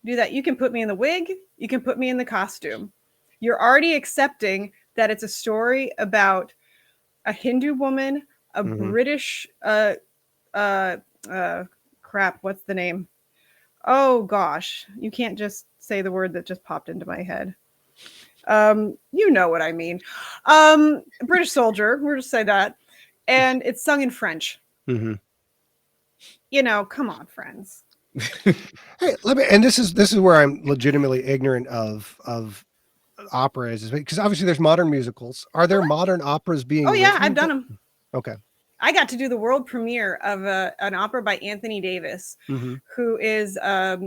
do that. You can put me in the wig. You can put me in the costume. You're already accepting that it's a story about a Hindu woman, a British, crap, what's the name? Oh gosh, you can't just say the word that just popped into my head. You know what I mean. British soldier, we'll just say that. And it's sung in French. Come on, friends. Hey, and this is where I'm legitimately ignorant of opera, is because obviously there's modern musicals. Are there modern operas being? Oh yeah, I've done them. Okay. I got to do the world premiere of an opera by Anthony Davis, who is a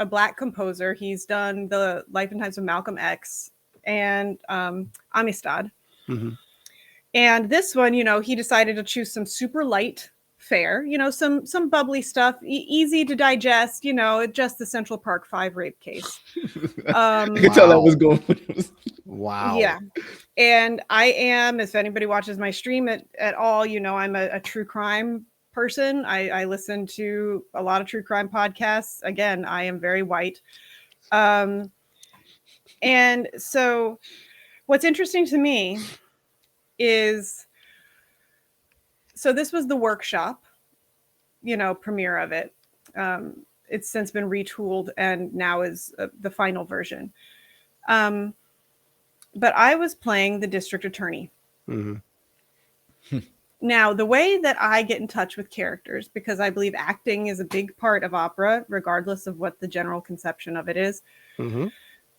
Black composer. He's done the Life and Times of Malcolm X and Amistad. And this one, he decided to choose some super light fare, some bubbly stuff, easy to digest, just the Central Park 5 rape case. I could tell that was going. Wow. Yeah. And I am, if anybody watches my stream at all, I'm a true crime person. I listen to a lot of true crime podcasts. Again, I am very white. And so what's interesting to me is, so this was the workshop, premiere of it. It's since been retooled and now is the final version. But I was playing the district attorney. Now, the way that I get in touch with characters, because I believe acting is a big part of opera, regardless of what the general conception of it is.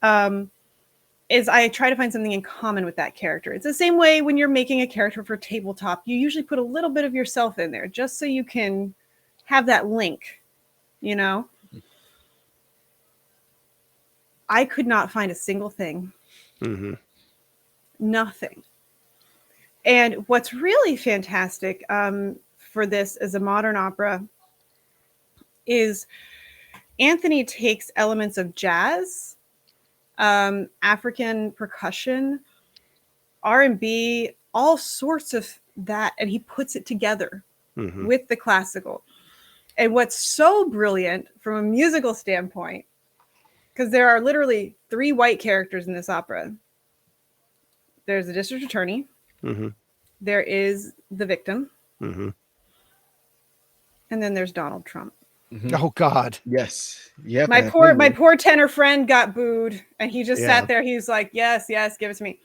is I try to find something in common with that character. It's the same way when you're making a character for tabletop, you usually put a little bit of yourself in there just so you can have that link, you know? I could not find a single thing. Mm-hmm. Nothing. And what's really fantastic for this as a modern opera is Anthony takes elements of jazz, African percussion, R&B, all sorts of that, and he puts it together with the classical. And what's so brilliant from a musical standpoint, because there are literally 3 white characters in this opera. There's the district attorney. Mm-hmm. There is the victim. Mm-hmm. And then there's Donald Trump. Mm-hmm. Oh God. Yes. Yeah. My poor tenor friend got booed, and he just sat there. He's like, yes, give it to me.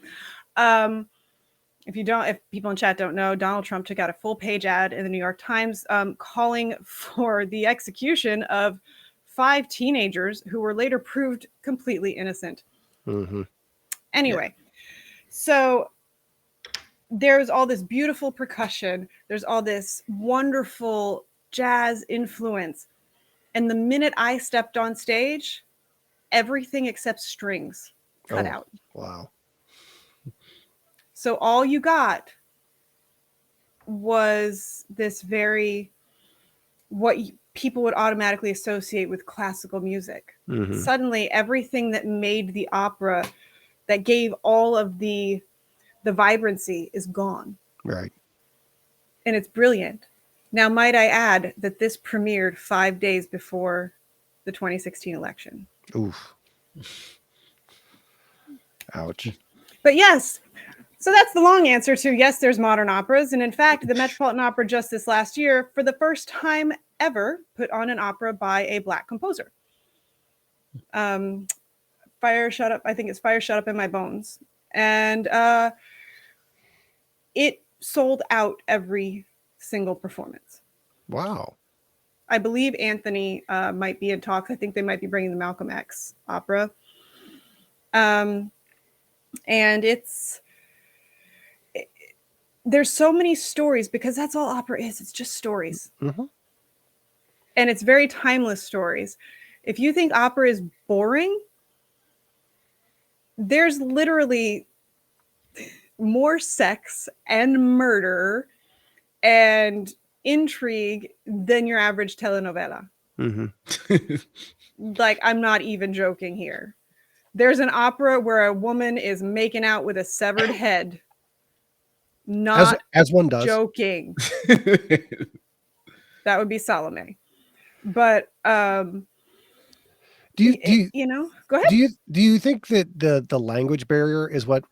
If people in chat don't know, Donald Trump took out a full page ad in the New York Times calling for the execution of 5 teenagers who were later proved completely innocent. Mm-hmm. Anyway, so there's all this beautiful percussion. There's all this wonderful jazz influence. And the minute I stepped on stage, everything except strings cut out. Wow. So all you got was this people would automatically associate with classical music. Mm-hmm. Suddenly, everything that made the opera, that gave all of the vibrancy, is gone. Right. And it's brilliant. Now, might I add that this premiered 5 days before the 2016 election. Oof. Ouch. But yes, so that's the long answer to yes, there's modern operas. And in fact, the Metropolitan Opera just this last year, for the first time ever, put on an opera by a Black composer. Fire Shut Up. I think it's Fire Shut Up in My Bones. And it sold out every single performance. Wow. I believe Anthony might be in talks. I think they might be bringing the Malcolm X opera. And there's so many stories, because that's all opera is. It's just stories. Mm-hmm. And it's very timeless stories. If you think opera is boring, there's literally more sex and murder and intrigue than your average telenovela. Mm-hmm. Like, I'm not even joking here. There's an opera where a woman is making out with a severed head. Not as one does. Joking. That would be Salome. But do you know? Go ahead. Do you think that the language barrier is what?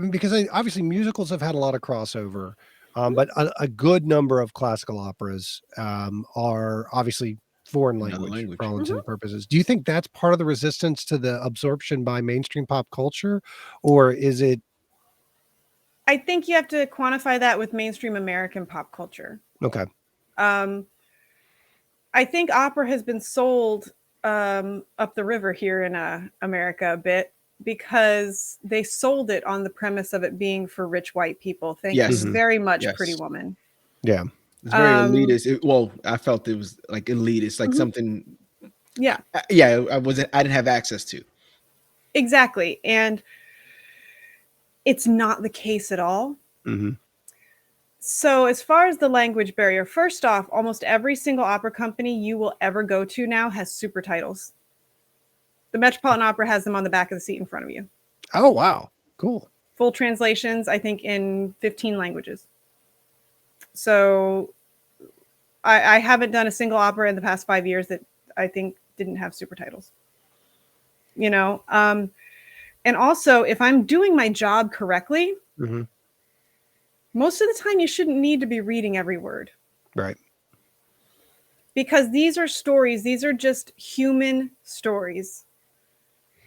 Because obviously musicals have had a lot of crossover, but a good number of classical operas are obviously foreign language for all intents and purposes. Do you think that's part of the resistance to the absorption by mainstream pop culture, or is it? I think you have to quantify that with mainstream American pop culture. Okay. I think opera has been sold up the river here in America a bit, because they sold it on the premise of it being for rich white people. Thank you very much, Pretty Woman. Yeah. It's very elitist. I felt it was like elitist, like something. Yeah. I didn't have access to. Exactly. And it's not the case at all. Mm-hmm. So as far as the language barrier, first off, almost every single opera company you will ever go to now has super titles. The Metropolitan Opera has them on the back of the seat in front of you. Oh, wow. Cool. Full translations, I think, in 15 languages. So I haven't done a single opera in the past 5 years that I think didn't have super titles. You know, and also, if I'm doing my job correctly, most of the time you shouldn't need to be reading every word. Right. Because these are stories. These are just human stories.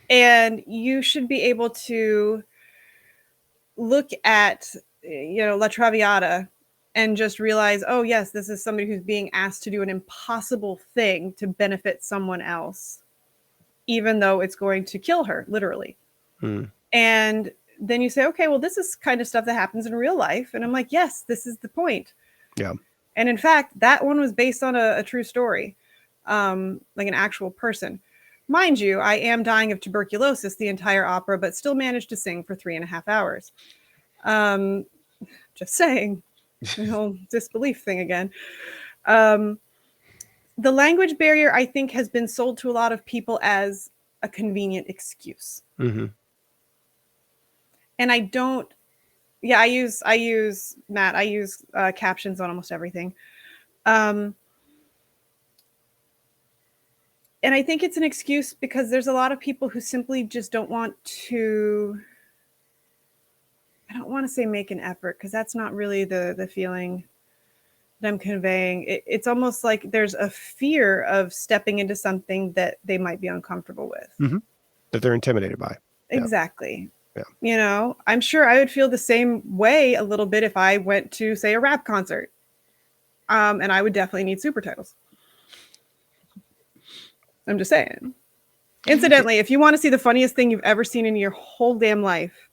And you should be able to look at, La Traviata and just realize, oh, yes, this is somebody who's being asked to do an impossible thing to benefit someone else. even though it's going to kill her, literally. Mm. And then you say, okay, well, this is kind of stuff that happens in real life. And I'm like, yes, this is the point. Yeah. And in fact, that one was based on a true story, like an actual person. Mind you, I am dying of tuberculosis the entire opera, but still managed to sing for 3.5 hours. Just saying, the whole disbelief thing again. The language barrier, I think, has been sold to a lot of people as a convenient excuse. Mm-hmm. And I don't, I use Matt, I use captions on almost everything. And I think it's an excuse because there's a lot of people who simply just don't want to, I don't want to say make an effort, because that's not really the feeling that I'm conveying. It's almost like there's a fear of stepping into something that they might be uncomfortable with. Mm-hmm. That they're intimidated by. Exactly. Yeah. You know, I'm sure I would feel the same way a little bit if I went to, say, a rap concert. And I would definitely need super titles. I'm just saying. Incidentally, if you want to see the funniest thing you've ever seen in your whole damn life,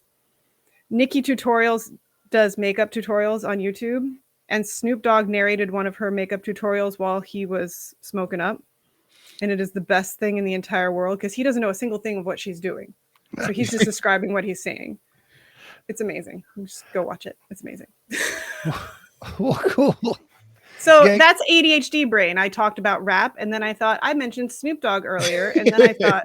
Nikki Tutorials does makeup tutorials on YouTube, and Snoop Dogg narrated one of her makeup tutorials while he was smoking up. And it is the best thing in the entire world because he doesn't know a single thing of what she's doing. So he's just describing what he's saying. It's amazing. Just go watch it. It's amazing. Well, cool. So that's ADHD brain. I talked about rap, and then I thought I mentioned Snoop Dogg earlier, and then I thought,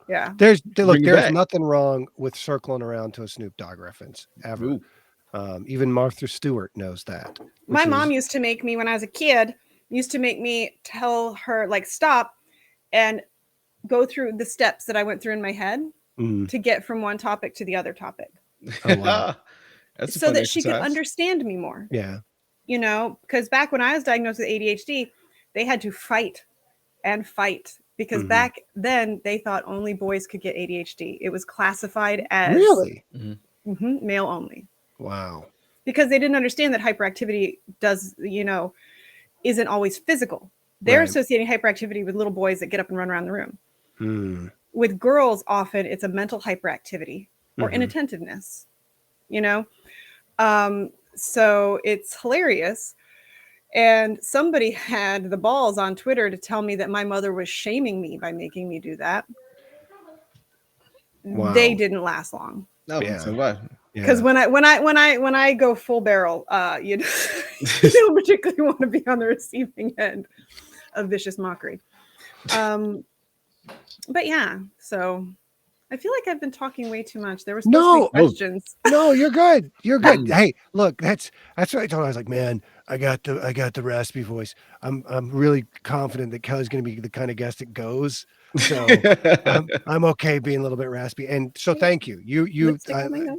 yeah. There's nothing wrong with circling around to a Snoop Dogg reference ever. Even Martha Stewart knows that. My mom used to make me, when I was a kid, tell her, like, stop and go through the steps that I went through in my head to get from one topic to the other topic. Oh, wow. So that she could understand me more. Yeah. You know, because back when I was diagnosed with ADHD, they had to fight because back then they thought only boys could get ADHD. It was classified as male only. Wow. Because they didn't understand that hyperactivity isn't always physical. They're associating hyperactivity with little boys that get up and run around the room. With girls, often it's a mental hyperactivity or inattentiveness, you know? So it's hilarious. And somebody had the balls on Twitter to tell me that my mother was shaming me by making me do that. Wow. They didn't last long. No, so what? Because when I go full barrel, you don't particularly want to be on the receiving end of vicious mockery. But yeah, so I feel like I've been talking way too much. There were supposed to be questions. No, you're good. You're good. Hey, look, that's what I told her. I was like, man, I got the raspy voice. I'm really confident that Kelly's going to be the kind of guest that goes. So I'm okay being a little bit raspy. And so thank you. You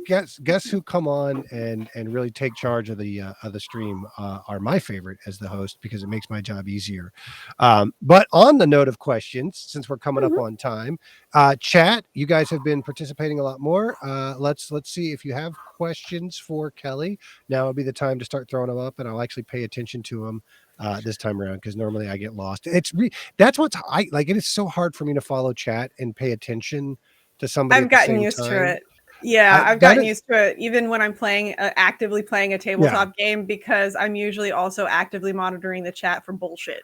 guests who come on and really take charge of the stream are my favorite as the host because it makes my job easier. But on the note of questions, since we're coming up on time, chat, you guys have been participating a lot more. Let's see if you have questions for Kelly. Now would be the time to start throwing them up, and I'll actually pay attention to them this time around because normally I get lost. That's what's it is so hard for me to follow chat and pay attention to somebody. I've gotten used to it. Yeah, I've gotten used to it even when I'm playing actively playing a tabletop game because I'm usually also actively monitoring the chat for bullshit.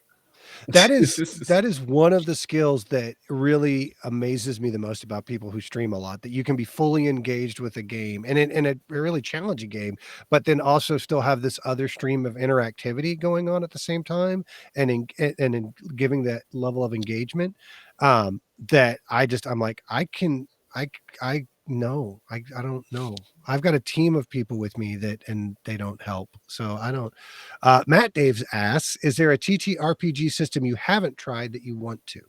That is one of the skills that really amazes me the most about people who stream a lot, that you can be fully engaged with a game and in a really challenging game, but then also still have this other stream of interactivity going on at the same time and in giving that level of engagement that I'm like, I don't know. I've got a team of people with me and they don't help. So I don't. Matt Daves asks, is there a TTRPG system you haven't tried that you want to?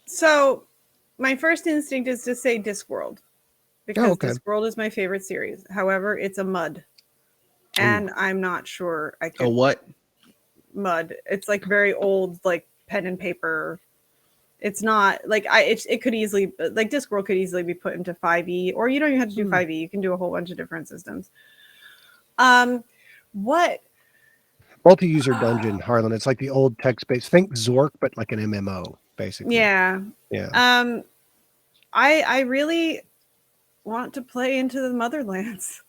So my first instinct is to say Discworld because Discworld is my favorite series. However, it's a MUD and I'm not sure I could. A what? MUD. It's like very old, like pen and paper. It's not like it could easily, like Discworld could easily be put into 5e, or you don't even have to do 5e. You can do a whole bunch of different systems. What multi-user dungeon, Harlan. It's like the old text-based. Think Zork, but like an MMO, basically. Yeah. Yeah. I really want to play Into the Motherlands.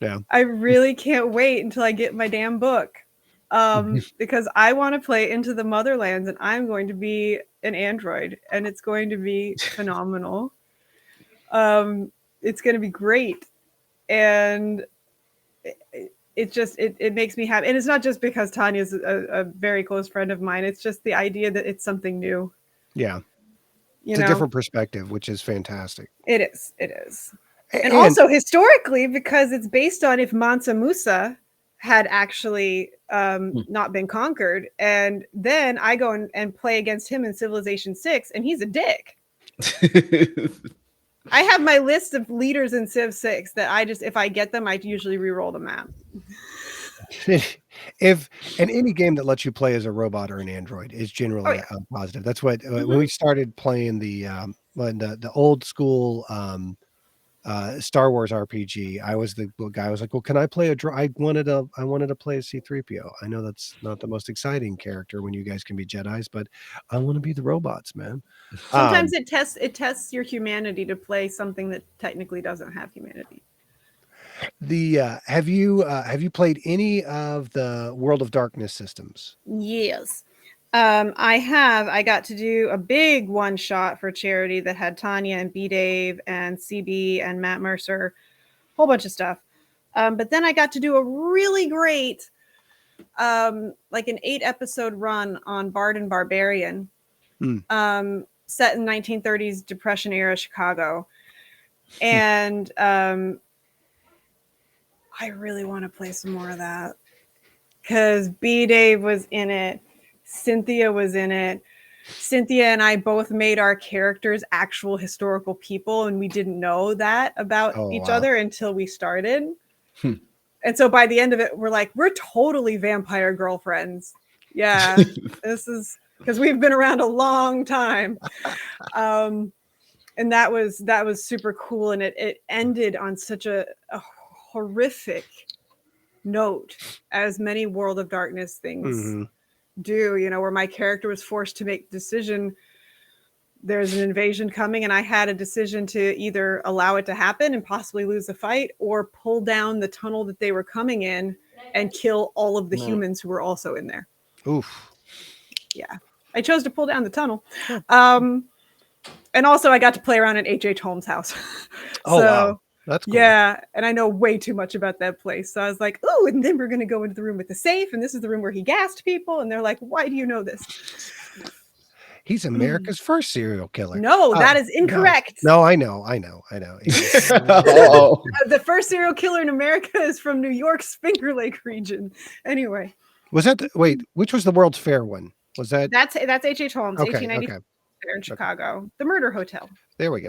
Yeah. I really can't wait until I get my damn book. Because I want to play Into the Motherlands, and I'm going to be an android, and it's going to be phenomenal. It's going to be great. And it makes me happy. And it's not just because Tanya's a very close friend of mine. It's just the idea that it's something new. Yeah. It's a different perspective, which is fantastic. It is. And also historically, because it's based on if Mansa Musa had actually not been conquered. And then I go and play against him in Civilization 6, and he's a dick. I have my list of leaders in Civ 6 that if I get them, I usually re-roll the map. And any game that lets you play as a robot or an android is generally positive. That's what when we started playing the old school Star Wars RPG, I was the guy. I was like, well, can I play I wanted to play a C-3PO. I know that's not the most exciting character when you guys can be Jedis, but I want to be the robots, man. Sometimes it tests your humanity to play something that technically doesn't have humanity. Have you played any of the World of Darkness systems? Yes. I have. I got to do a big one shot for charity that had Tanya and B Dave and CB and Matt Mercer, whole bunch of stuff. But then I got to do a really great, like an 8-episode run on Bard and Barbarian, set in 1930s Depression era Chicago. And I really want to play some more of that because B Dave was in it. Cynthia was in it. Cynthia and I both made our characters actual historical people, and we didn't know that about each other until we started. And so by the end of it, we're totally vampire girlfriends. Yeah, this is because we've been around a long time. And that was super cool, and it ended on such a horrific note, as many World of Darkness things do, where my character was forced to make a decision. There's an invasion coming, and I had a decision to either allow it to happen and possibly lose the fight, or pull down the tunnel that they were coming in and kill all of the humans who were also in there. Oof. Yeah. I chose to pull down the tunnel. And also I got to play around in H.H. Holmes' house. Wow. That's cool. Yeah, and I know way too much about that place. So I was like, oh, and then we're going to go into the room with the safe, and this is the room where he gassed people. And they're like, why do you know this? He's America's first serial killer. No, that is incorrect. No, I know. The first serial killer in America is from New York's Finger Lake region. Anyway. Was that which was the World's Fair one? Was that? That's H.H. Holmes, okay, 1894 in Chicago. The Murder Hotel. There we go.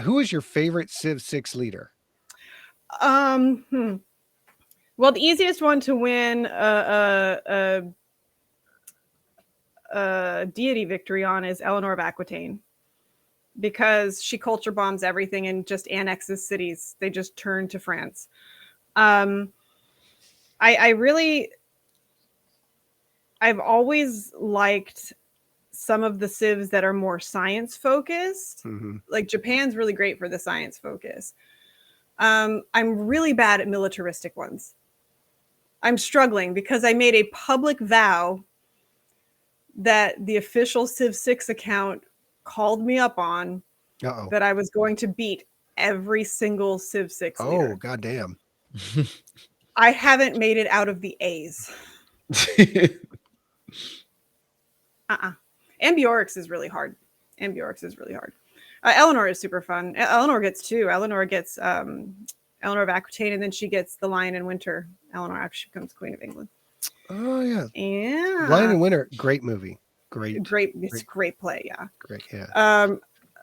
Who is your favorite Civ 6 leader? Well, the easiest one to win a deity victory on is Eleanor of Aquitaine, because she culture bombs everything and just annexes cities. They just turn to France. I've always liked some of the civs that are more science focused. Like Japan's really great for the science focus. I'm really bad at militaristic ones. I'm struggling because I made a public vow that the official Civ 6 account called me up on that I was going to beat every single Civ 6 leader. Oh, goddamn. I haven't made it out of the A's. Ambiorix is really hard. Eleanor is super fun. Eleanor gets two. Eleanor gets Eleanor of Aquitaine, and then she gets the Lion in Winter. Eleanor actually becomes Queen of England. Oh yeah. Yeah. Lion in Winter, great movie. Great. It's great play, yeah. Great, yeah.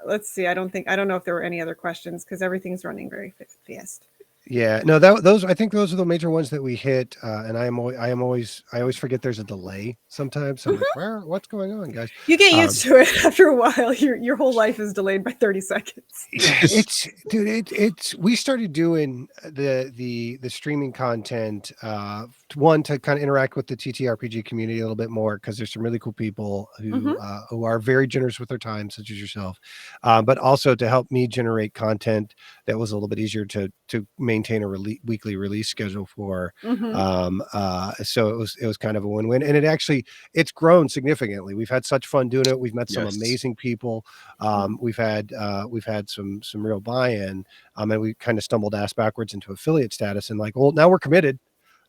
Let's see. I don't know if there were any other questions because everything's running very fast. Yeah, no, those I think those are the major ones that we hit, and I always forget there's a delay sometimes. I'm like, what's going on, guys? You get used to it after a while. Your whole life is delayed by 30 seconds. It's we started doing the streaming content, one to kind of interact with the TTRPG community a little bit more, because there's some really cool people who are very generous with their time, such as yourself, but also to help me generate content that was a little bit easier to maintain a weekly release schedule for. So it was kind of a win-win, and it's grown significantly. We've had such fun doing it. We've met some amazing people. We've had some real buy-in, and we kind of stumbled ass backwards into affiliate status, and like, well, now we're committed.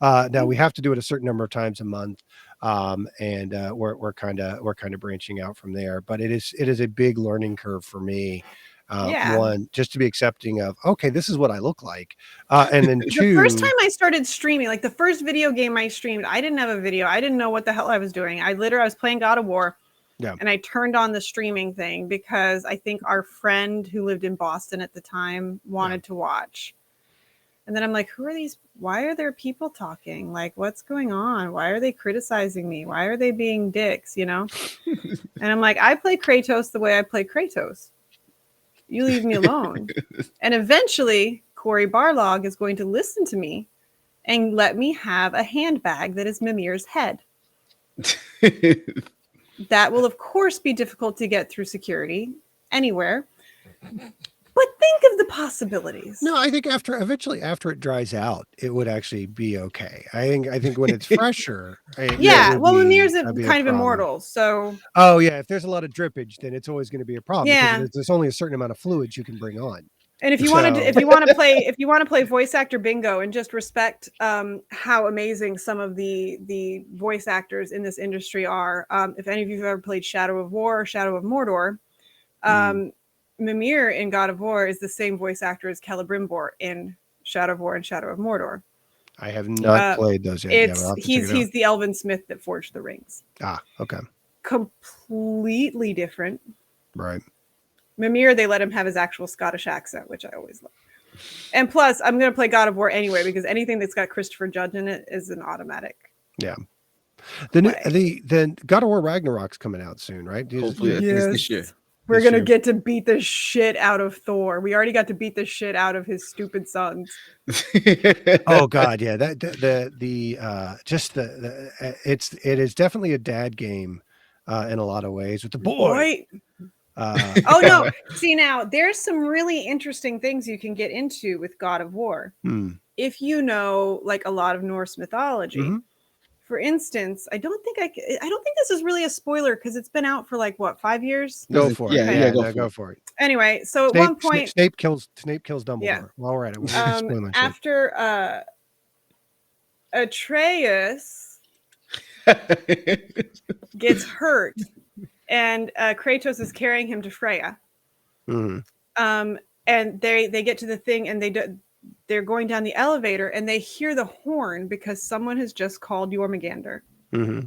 Now we have to do it a certain number of times a month, and we're kind of branching out from there. But it is a big learning curve for me. One, just to be accepting of, okay, this is what I look like, and then two, the first time I started streaming, like the first video game I streamed, I didn't have a video. I didn't know what the hell I was doing. I was playing God of War. Yeah. And I turned on the streaming thing because I think our friend who lived in Boston at the time wanted to watch. And then I'm like, who are these? Why are there people talking? Like, what's going on? Why are they criticizing me? Why are they being dicks? And I'm like, I play Kratos the way I play Kratos. You leave me alone. And eventually, Corey Barlog is going to listen to me and let me have a handbag that is Mimir's head. That will, of course, be difficult to get through security anywhere. But think of the possibilities. No, I think eventually after it dries out, it would actually be okay. I think when it's fresher. Mimir's kind of immortal, so. Oh yeah, if there's a lot of drippage, then it's always going to be a problem. Yeah, because there's only a certain amount of fluids you can bring on. And if you want to play voice actor bingo and just respect how amazing some of the voice actors in this industry are, if any of you have ever played Shadow of War or Shadow of Mordor, Mimir in God of War is the same voice actor as Celebrimbor in Shadow of War and Shadow of Mordor. I have not played those yet. He's the elven smith that forged the rings. Ah, okay. Completely different. Right. Mimir, they let him have his actual Scottish accent, which I always love. And plus, I'm going to play God of War anyway, because anything that's got Christopher Judge in it is an automatic. Yeah. The God of War Ragnarok's coming out soon, right? Hopefully, this year. We're going to get to beat the shit out of Thor. We already got to beat the shit out of his stupid sons. Oh God, yeah. It is definitely a dad game in a lot of ways with the boy. Oh no! See, now there's some really interesting things you can get into with God of War if you know like a lot of Norse mythology. Mm-hmm. For instance, I don't think this is really a spoiler because it's been out for like what, 5 years. Go for it. Go for it. Anyway, so at one point, Snape kills Dumbledore. Yeah. While we're at it, after Atreus gets hurt. And Kratos is carrying him to Freya. Mm-hmm. And they get to the thing, and they're going down the elevator, and they hear the horn because someone has just called Jormungandr. Mm-hmm.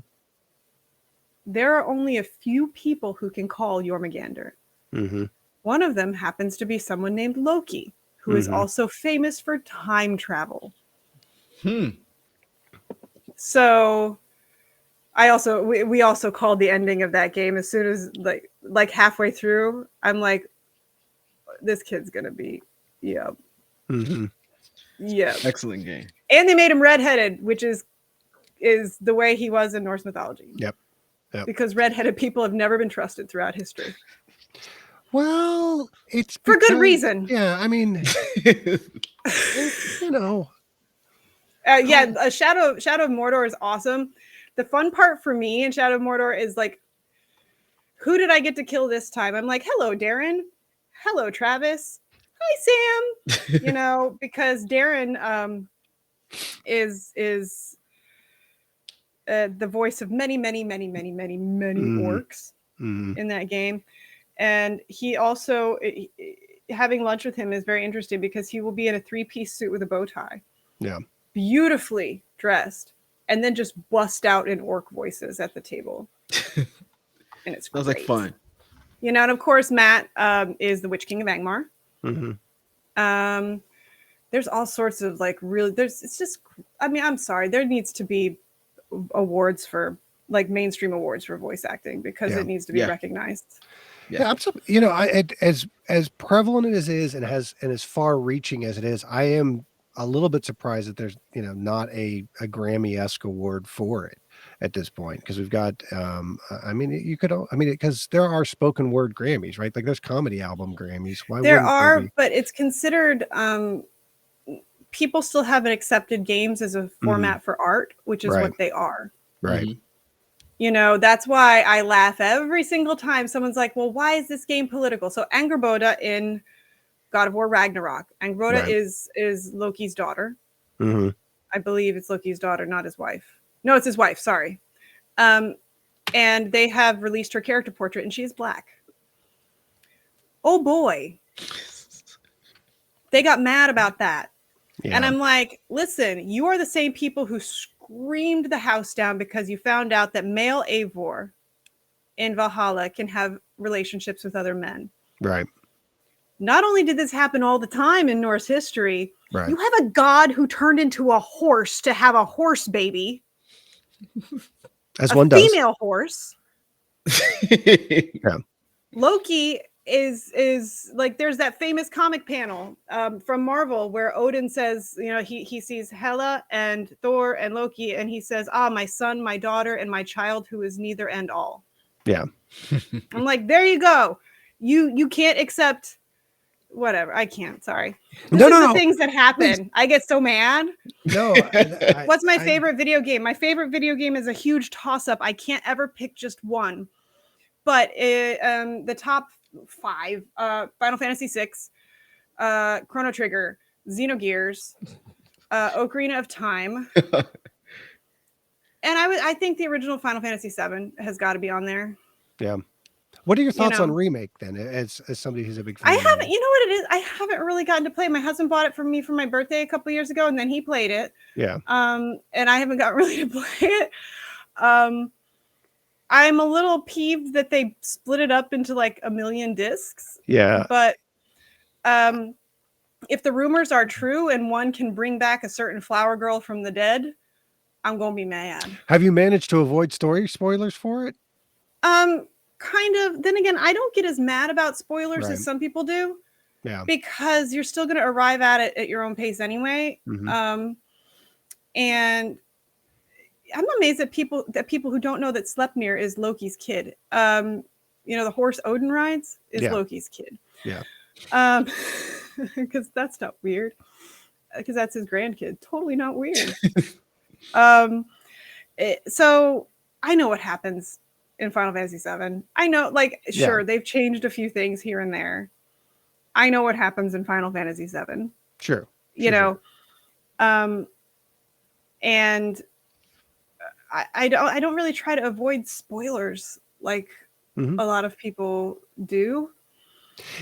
There are only a few people who can call Jormungandr. Mm-hmm. One of them happens to be someone named Loki, who is also famous for time travel. So we also called the ending of that game as soon as like halfway through. I'm like, this kid's gonna be, excellent game. And they made him redheaded, which is the way he was in Norse mythology. Yep. Because redheaded people have never been trusted throughout history. Well, it's for good reason. Yeah, I mean, Shadow of Mordor is awesome. The fun part for me in Shadow of Mordor is like, who did I get to kill this time? I'm like, hello, Darren. Hello, Travis. Hi, Sam. Because Darren is the voice of many orcs in that game. And he also, having lunch with him is very interesting because he will be in a 3-piece suit with a bow tie. Yeah. Beautifully dressed. And then just bust out in orc voices at the table. And it's great. Sounds like fun. And of course, Matt is the Witch King of Angmar. Mm-hmm. there's all sorts of like really it's just, I mean, I'm sorry, there needs to be awards for like mainstream awards for voice acting because it needs to be recognized. Yeah, absolutely. As prevalent as it is and as far reaching as it is, I am a little bit surprised that there's not a Grammy-esque award for it at this point, because we've got because there are spoken word Grammys, right? Like there's comedy album Grammys. Why there are, but it's considered people still haven't accepted games as a format for art, which is what they are. Right. That's why I laugh every single time someone's like, well, why is this game political? So Angrboda in God of War Ragnarok. Angrboda is Loki's daughter. Mm-hmm. I believe it's Loki's daughter, not his wife. No, it's his wife. Sorry. And they have released her character portrait, and she is black. Oh boy. They got mad about that. Yeah. And I'm like, listen, you are the same people who screamed the house down because you found out that male Eivor in Valhalla can have relationships with other men. Right. Not only did this happen all the time in Norse history, you have a god who turned into a horse to have a horse baby. As one does. A female horse. Yeah. Loki is like, there's that famous comic panel from Marvel where Odin says, he sees Hela and Thor and Loki, and he says, my son, my daughter, and my child who is neither and all. Yeah. I'm like, there you go. You can't accept whatever. I can't. Sorry. The things that happen. Please. I get so mad. No. What's my favorite video game? My favorite video game is a huge toss-up. I can't ever pick just one. But the top 5: Final Fantasy VI, Chrono Trigger, Xenogears, Ocarina of Time, and I think the original Final Fantasy VII has got to be on there. Yeah. What are your thoughts on Remake then? As somebody who's a big fan, I haven't. You know what it is? I haven't really gotten to play. My husband bought it for me for my birthday a couple years ago, and then he played it. Yeah. And I haven't got really to play it. I'm a little peeved that they split it up into like a million discs. Yeah. But if the rumors are true and one can bring back a certain flower girl from the dead, I'm going to be mad. Have you managed to avoid story spoilers for it? Kind of. Then again, I don't get as mad about spoilers as some people do. Yeah. Because you're still going to arrive at it at your own pace anyway. Mm-hmm. And I'm amazed at people who don't know that Sleipnir is Loki's kid. The horse Odin rides is Loki's kid. Yeah. Because that's not weird. Because that's his grandkid. Totally not weird. So I know what happens in Final Fantasy VII. I know, sure, they've changed a few things here and there. I know what happens in Final Fantasy VII. Sure. And I don't really try to avoid spoilers like a lot of people do.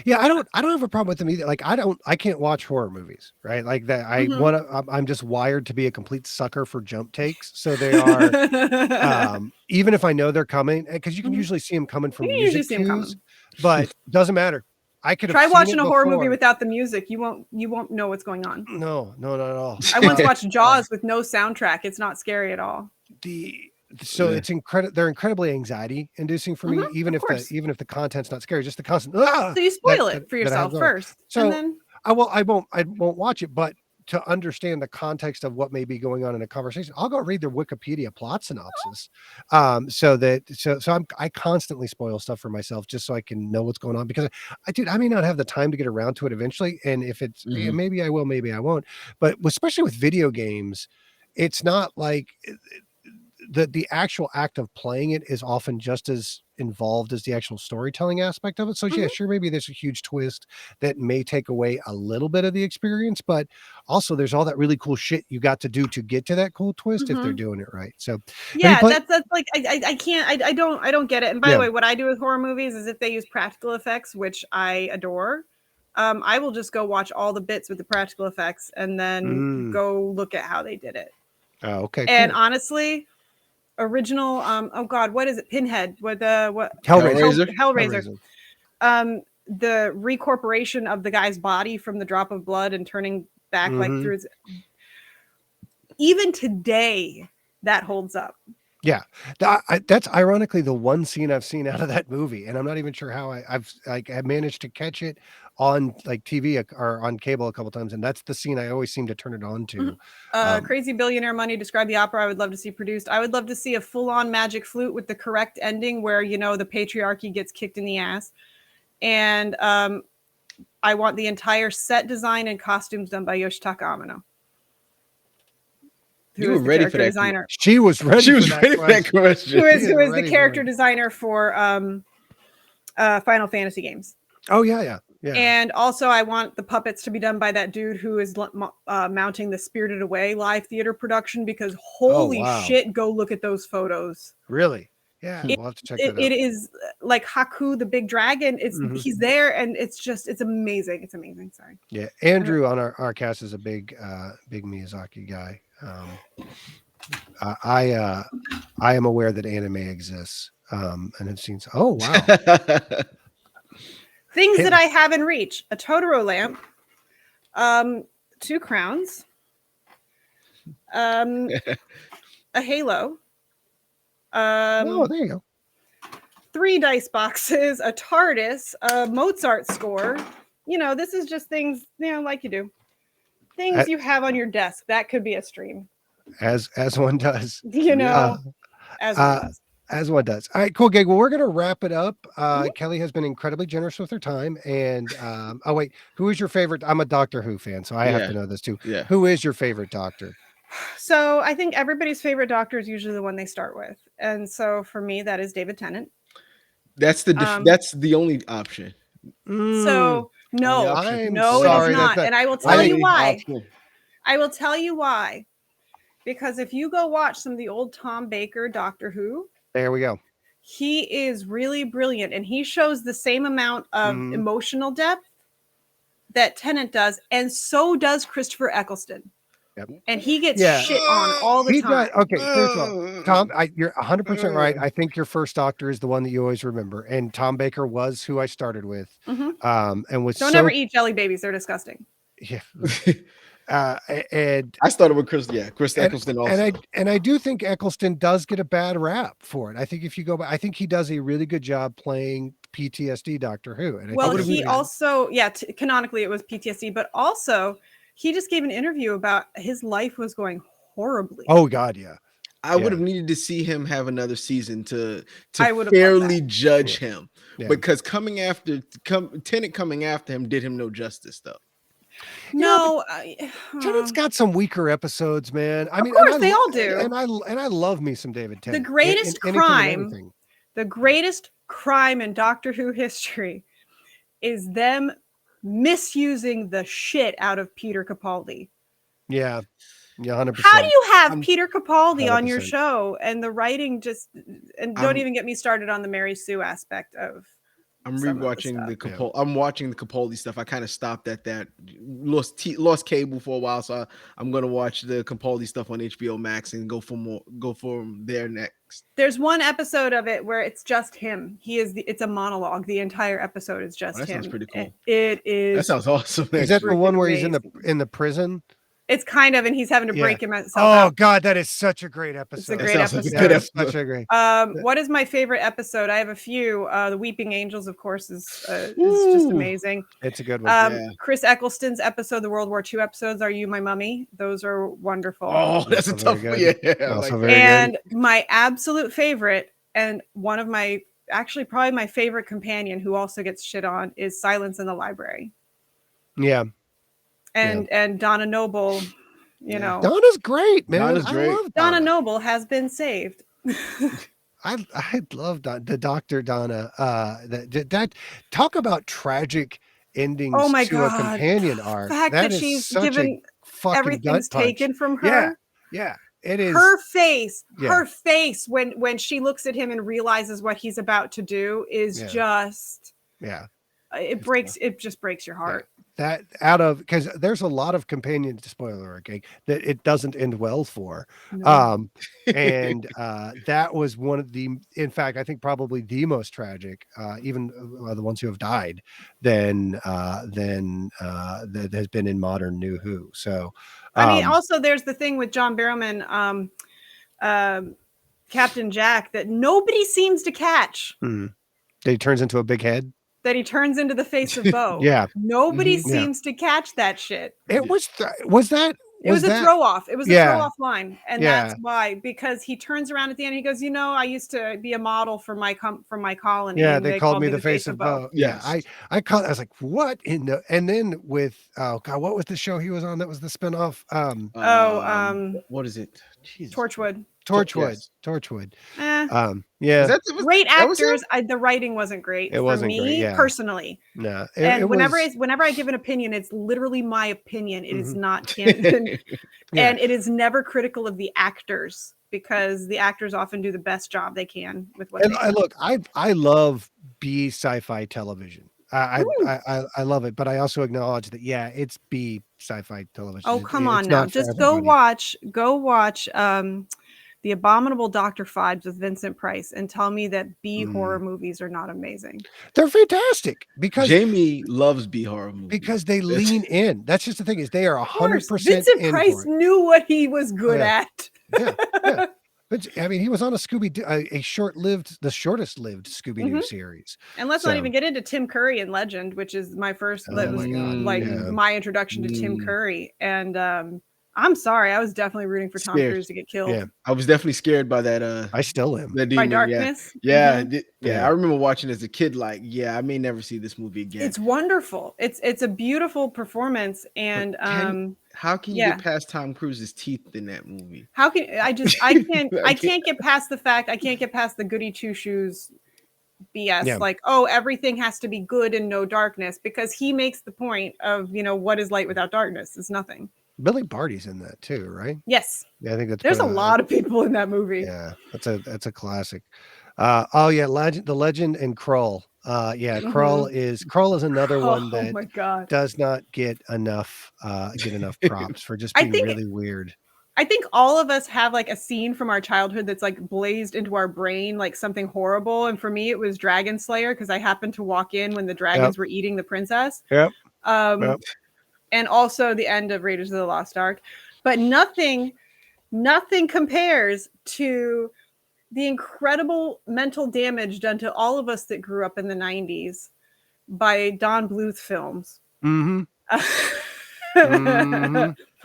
Yeah, I don't have a problem with them either. Like I can't watch horror movies, right? Like that I'm just wired to be a complete sucker for jump takes. So they are even if I know they're coming, because you can usually see them coming from music cues, but doesn't matter. I could try watching a horror movie without the music. You won't know what's going on. No, not at all. I once watched Jaws with no soundtrack. It's not scary at all. It's they're incredibly anxiety inducing for me, even if the content's not scary, just the constant. So you spoil it for yourself first. So and then I won't watch it, but to understand the context of what may be going on in a conversation, I'll go read their Wikipedia plot synopsis. So I constantly spoil stuff for myself just so I can know what's going on, because I may not have the time to get around to it eventually. And if it's maybe I will, maybe I won't, but especially with video games, it's not like the actual act of playing it is often just as involved as the actual storytelling aspect of it. So yeah, sure, maybe there's a huge twist that may take away a little bit of the experience, but also there's all that really cool shit you got to do to get to that cool twist if they're doing it right. So yeah, that's like I can't I don't get it. And by the way, what I do with horror movies is if they use practical effects, which I adore, I will just go watch all the bits with the practical effects and then go look at how they did it. Oh, okay. And honestly, original what is it, Pinhead with Hellraiser. The recorporation of the guy's body from the drop of blood and turning back like through his... Even today, that holds up. Yeah, that's ironically the one scene I've seen out of that movie, and I'm not even sure how I've managed to catch it on like TV or on cable a couple times, and that's the scene I always seem to turn it on to. Crazy Billionaire Money described the opera I would love to see produced. I would love to see a full-on magic flute with the correct ending where, you know, the patriarchy gets kicked in the ass. And I want the entire set design and costumes done by Yoshitaka Amano. You were ready for that designer. She was ready for that question. Who is the character designer for Final Fantasy games. Oh, yeah. And also, I want the puppets to be done by that dude who is mounting the Spirited Away live theater production, because holy shit, go look at those photos. Really? Yeah, we'll have to check that out. It is like Haku, the big dragon. He's there, and it's amazing. It's amazing. Sorry. Yeah, Andrew on our cast is a big Miyazaki guy. I am aware that anime exists, and have seen. Oh wow! Things that I have in reach: a Totoro lamp, 2 crowns, a Halo. Oh, there you go. 3 dice boxes, a TARDIS, a Mozart score. You know, this is just things, you know, like you do. Things you have on your desk. That could be a stream. As one does. You know, as one does. As one does. All right, cool, Gig. Well, we're going to wrap it up. Kelly has been incredibly generous with her time. And, oh, wait, who is your favorite? I'm a Doctor Who fan, so I have to know this too. Yeah. Who is your favorite Doctor? So I think everybody's favorite Doctor is usually the one they start with. And so for me, that is David Tennant. That's the only option. So no, I'm no, sorry, it is not. And I will tell you why. I will tell you why. Because if you go watch some of the old Tom Baker Doctor Who, there we go. He is really brilliant, and he shows the same amount of emotional depth that Tennant does, and so does Christopher Eccleston. Yep. And he gets shit on all the time. Okay, first of all, Tom, you're 100% right. I think your first Doctor is the one that you always remember, and Tom Baker was who I started with. And was don't ever eat jelly babies; they're disgusting. Yeah. And I started with Chris Eccleston also. And I do think Eccleston does get a bad rap for it. I think if you go back, I think he does a really good job playing PTSD Doctor Who. And he also, canonically it was PTSD, but also he just gave an interview about his life was going horribly. Oh God, yeah. I would have needed to see him have another season to fairly judge him, because Tennant coming after him did him no justice though. No, Tennant's got some weaker episodes, man. I mean, of course they all do. And I love me some David Tennant. The greatest crime in Doctor Who history is them misusing the shit out of Peter Capaldi. Yeah, 100%. How do you have Peter Capaldi 100%. On your show and the writing don't even get me started on the Mary Sue aspect of. I'm rewatching I'm watching the Capaldi stuff. I kind of stopped at that. Lost cable for a while, so I'm gonna watch the Capaldi stuff on HBO Max and go for there next. There's one episode of it where it's just him. It's a monologue. The entire episode is just him. That sounds pretty cool. It is. That sounds awesome. Is that the one where he's in the prison? It's kind of, and he's having to break himself out. God, that is such a great episode. It's a great episode. Such a great. What is my favorite episode? I have a few. The Weeping Angels, of course, is just amazing. It's a good one. Chris Eccleston's episode, the World War II episodes, Are You My Mummy? Those are wonderful. Oh, that's a tough one. And my absolute favorite, and one of my, actually probably my favorite companion who also gets shit on, is Silence in the Library. Yeah. And Donna Noble, you know. Donna's great, man. Donna's great. I love Donna Noble has been saved. I love the Dr. Donna. That talk about tragic endings to a companion arc. The fact that she's given everything's taken from her. Yeah. It is her face when she looks at him and realizes what he's about to do is just it just breaks your heart. that out of, because there's a lot of companion spoiler, okay, that it doesn't end well for. No. And that was one of the, in fact, I think probably the most tragic, even the ones who have died, than that has been in modern New Who. So, I mean, also there's the thing with John Barrowman, Captain Jack, that nobody seems to catch. that he turns into a big head. That he turns into the face of Bo. Yeah. Nobody seems to catch that shit. It was that. It was a throw off. It was a throw off line. And that's why, because he turns around at the end and he goes, I used to be a model for my colony. Yeah, and they called me the face of Bo. Yes. I was like, what in the, and then with, oh God, what was the show he was on that was the spinoff? What is it? Jesus. Torchwood. Torchwood. Yeah. Great actors. The writing wasn't great. It wasn't for me, personally. No. Whenever I give an opinion, it's literally my opinion. It is not canon. And it is never critical of the actors, because the actors often do the best job they can with what they do. Look, I love B sci-fi television. I love it, but I also acknowledge that it's B sci-fi television. Oh, come on now. Just go watch The Abominable Dr. Phibes with Vincent Price and tell me that B horror movies are not amazing. They're fantastic, because Jamie loves B horror movies because they lean in. That's just the thing, is they are 100%. Vincent Price knew what he was good at. Yeah. But I mean, he was on a the shortest lived Scooby-Doo series. And let's not even get into Tim Curry in Legend, which is my first, my introduction to Tim Curry. And I'm sorry, I was definitely rooting for Tom Cruise to get killed. Yeah, I was definitely scared by that. I still am. That by Darkness. Yeah. I remember watching as a kid. Like, I may never see this movie again. It's wonderful. It's a beautiful performance, and how can you get past Tom Cruise's teeth in that movie? How can I can't get past the fact, I can't get past the goody two shoes BS. Yeah. Like, everything has to be good and no darkness, because he makes the point of, what is light without darkness? It's nothing. Billy Barty's in that too, right? Yes. Yeah, I think there's a lot of people in that movie. Yeah, that's a classic. The Legend and Krull. Krull is another one that does not get enough props for just being really weird. I think all of us have like a scene from our childhood that's like blazed into our brain, like something horrible. And for me, it was Dragon Slayer, because I happened to walk in when the dragons were eating the princess. Yep. And also the end of Raiders of the Lost Ark. But nothing compares to the incredible mental damage done to all of us that grew up in the 90s by Don Bluth films. Mm-hmm.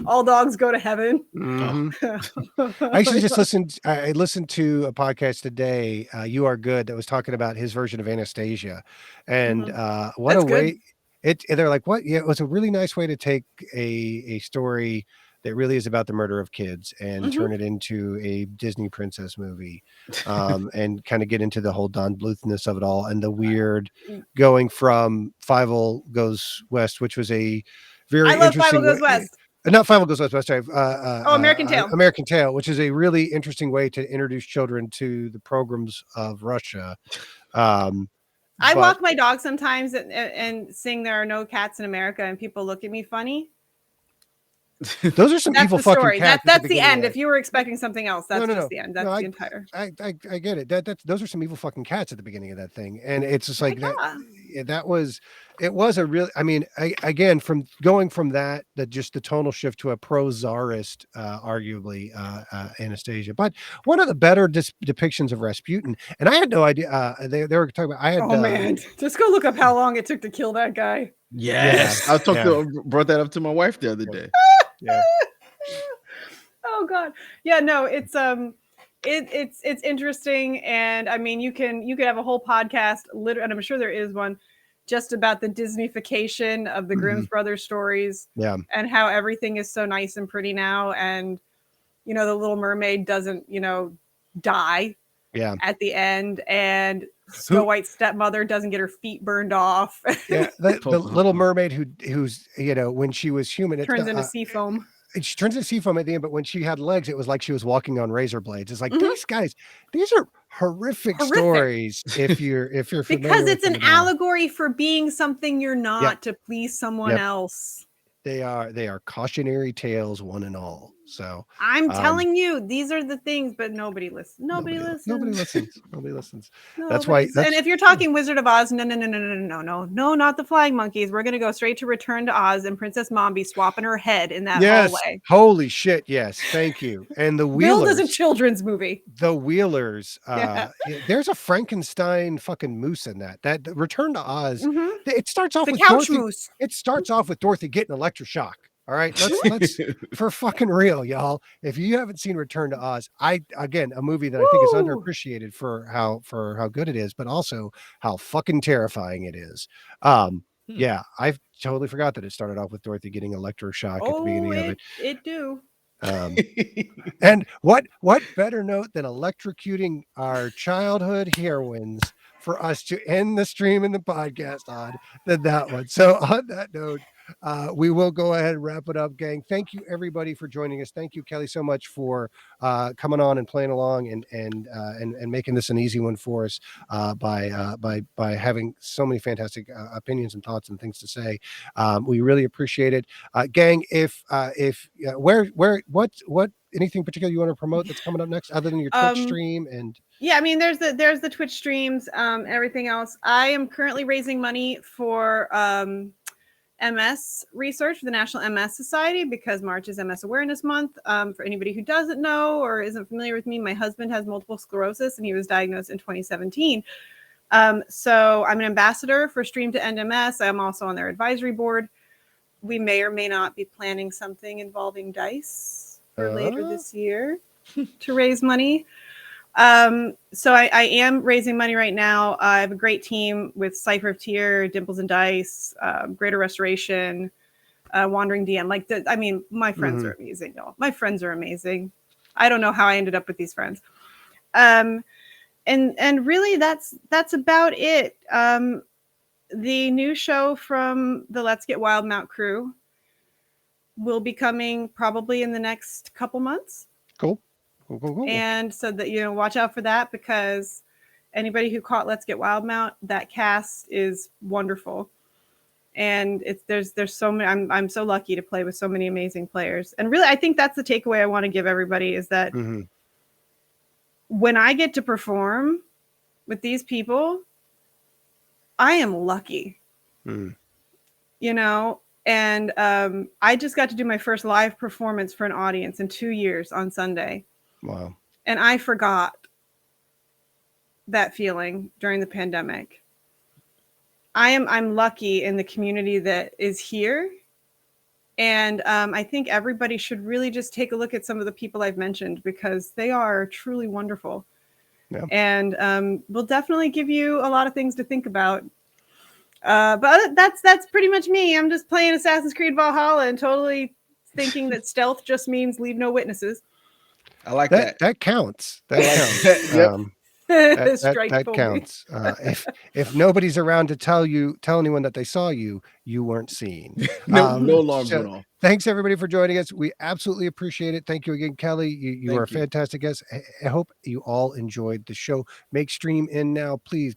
All dogs go to heaven. Mm-hmm. I actually just listened to a podcast today, You Are Good, that was talking about his version of Anastasia. And what That's a way... They're like, what? Yeah, it was a really nice way to take a story that really is about the murder of kids and turn it into a Disney princess movie, and kind of get into the whole Don Bluthness of it all, and the weird going from Fievel Goes West, which was a very interesting. Fievel Goes West. Not Fievel Goes West. Sorry. American Tail. American Tail, which is a really interesting way to introduce children to the pogroms of Russia. I walk my dog sometimes and sing "There Are No Cats in America," and people look at me funny. Those are some evil fucking story. cats. That's the end. If you were expecting something else, that's just the end. That's the entire. I get it. Those are some evil fucking cats at the beginning of that thing, and it's just like that was. It was a real. I mean, again, from going from that just the tonal shift to a pro-czarist, arguably Anastasia, but one of the better depictions of Rasputin. And I had no idea. They were talking about. I had. Oh man, just go look up how long it took to kill that guy. Yes, I brought that up to my wife the other day. Yeah. Oh God. Yeah. No. It's it's interesting, and I mean, you could have a whole podcast, and I'm sure there is one, just about the Disneyfication of the Grimm's Brothers stories, and how everything is so nice and pretty now, and the Little Mermaid doesn't die at the end, and Snow White's stepmother doesn't get her feet burned off. The Little Mermaid who's when she was human, turns into sea foam. She turns into sea foam at the end, but when she had legs, it was like she was walking on razor blades. It's like these guys, these are horrific stories if you're familiar because it's with an allegory for being something you're not to please someone else. They are cautionary tales, one and all. So I'm telling you, these are the things, but nobody listens. Nobody listens. Nobody listens. That's why. And if you're talking Wizard of Oz, no, not the flying monkeys. We're gonna go straight to Return to Oz and Princess Mombi swapping her head in that hallway. Holy shit! Yes, thank you. And the Wheelers. Build as a children's movie. The Wheelers. There's a Frankenstein fucking moose in that. That Return to Oz. It starts off with couch Dorothy. moose. It starts off with Dorothy getting electroshock. All right, let's for fucking real, y'all. If you haven't seen Return to Oz, a movie that I think is underappreciated for how good it is, but also how fucking terrifying it is. Yeah, I've totally forgot that it started off with Dorothy getting electroshock at the beginning of it. It do. And what better note than electrocuting our childhood heroines for us to end the stream and the podcast on than that one. So on that note, we will go ahead and wrap it up, gang. Thank you everybody for joining us. Thank you, Kelly, so much for coming on and playing along and making this an easy one for us by having so many fantastic opinions and thoughts and things to say. We really appreciate it, gang. What anything particular you want to promote that's coming up next other than your Twitch stream? And I mean, there's the Twitch streams, everything else. I am currently raising money for MS research for the National MS Society because March is MS Awareness Month. For anybody who doesn't know or isn't familiar with me, my husband has multiple sclerosis and he was diagnosed in 2017. So I'm an ambassador for Stream to End MS. I'm also on their advisory board. We may or may not be planning something involving dice for later this year to raise money. So I am raising money right now. I have a great team with Cypher of Tier, Dimples and Dice, Greater Restoration, Wandering DM. My friends are amazing, y'all. My friends are amazing. I don't know how I ended up with these friends. And really that's about it. The new show from the Let's Get Wild Mount crew will be coming probably in the next couple months. Cool. And so that, watch out for that because anybody who caught Let's Get Wild Mount, that cast is wonderful. And there's so many, I'm so lucky to play with so many amazing players. And really, I think that's the takeaway I want to give everybody is that when I get to perform with these people, I am lucky, and I just got to do my first live performance for an audience in 2 years on Sunday. Wow. And I forgot that feeling during the pandemic. I'm lucky in the community that is here. And I think everybody should really just take a look at some of the people I've mentioned because they are truly wonderful. Yeah. And we'll definitely give you a lot of things to think about. But that's pretty much me. I'm just playing Assassin's Creed Valhalla and totally thinking that stealth just means leave no witnesses. I like that. That counts. That counts. That counts. If nobody's around to tell anyone that they saw you, you weren't seen. No alarms at all. Thanks everybody for joining us. We absolutely appreciate it. Thank you again, Kelly. You are a fantastic guest. I hope you all enjoyed the show. Make stream in now, please.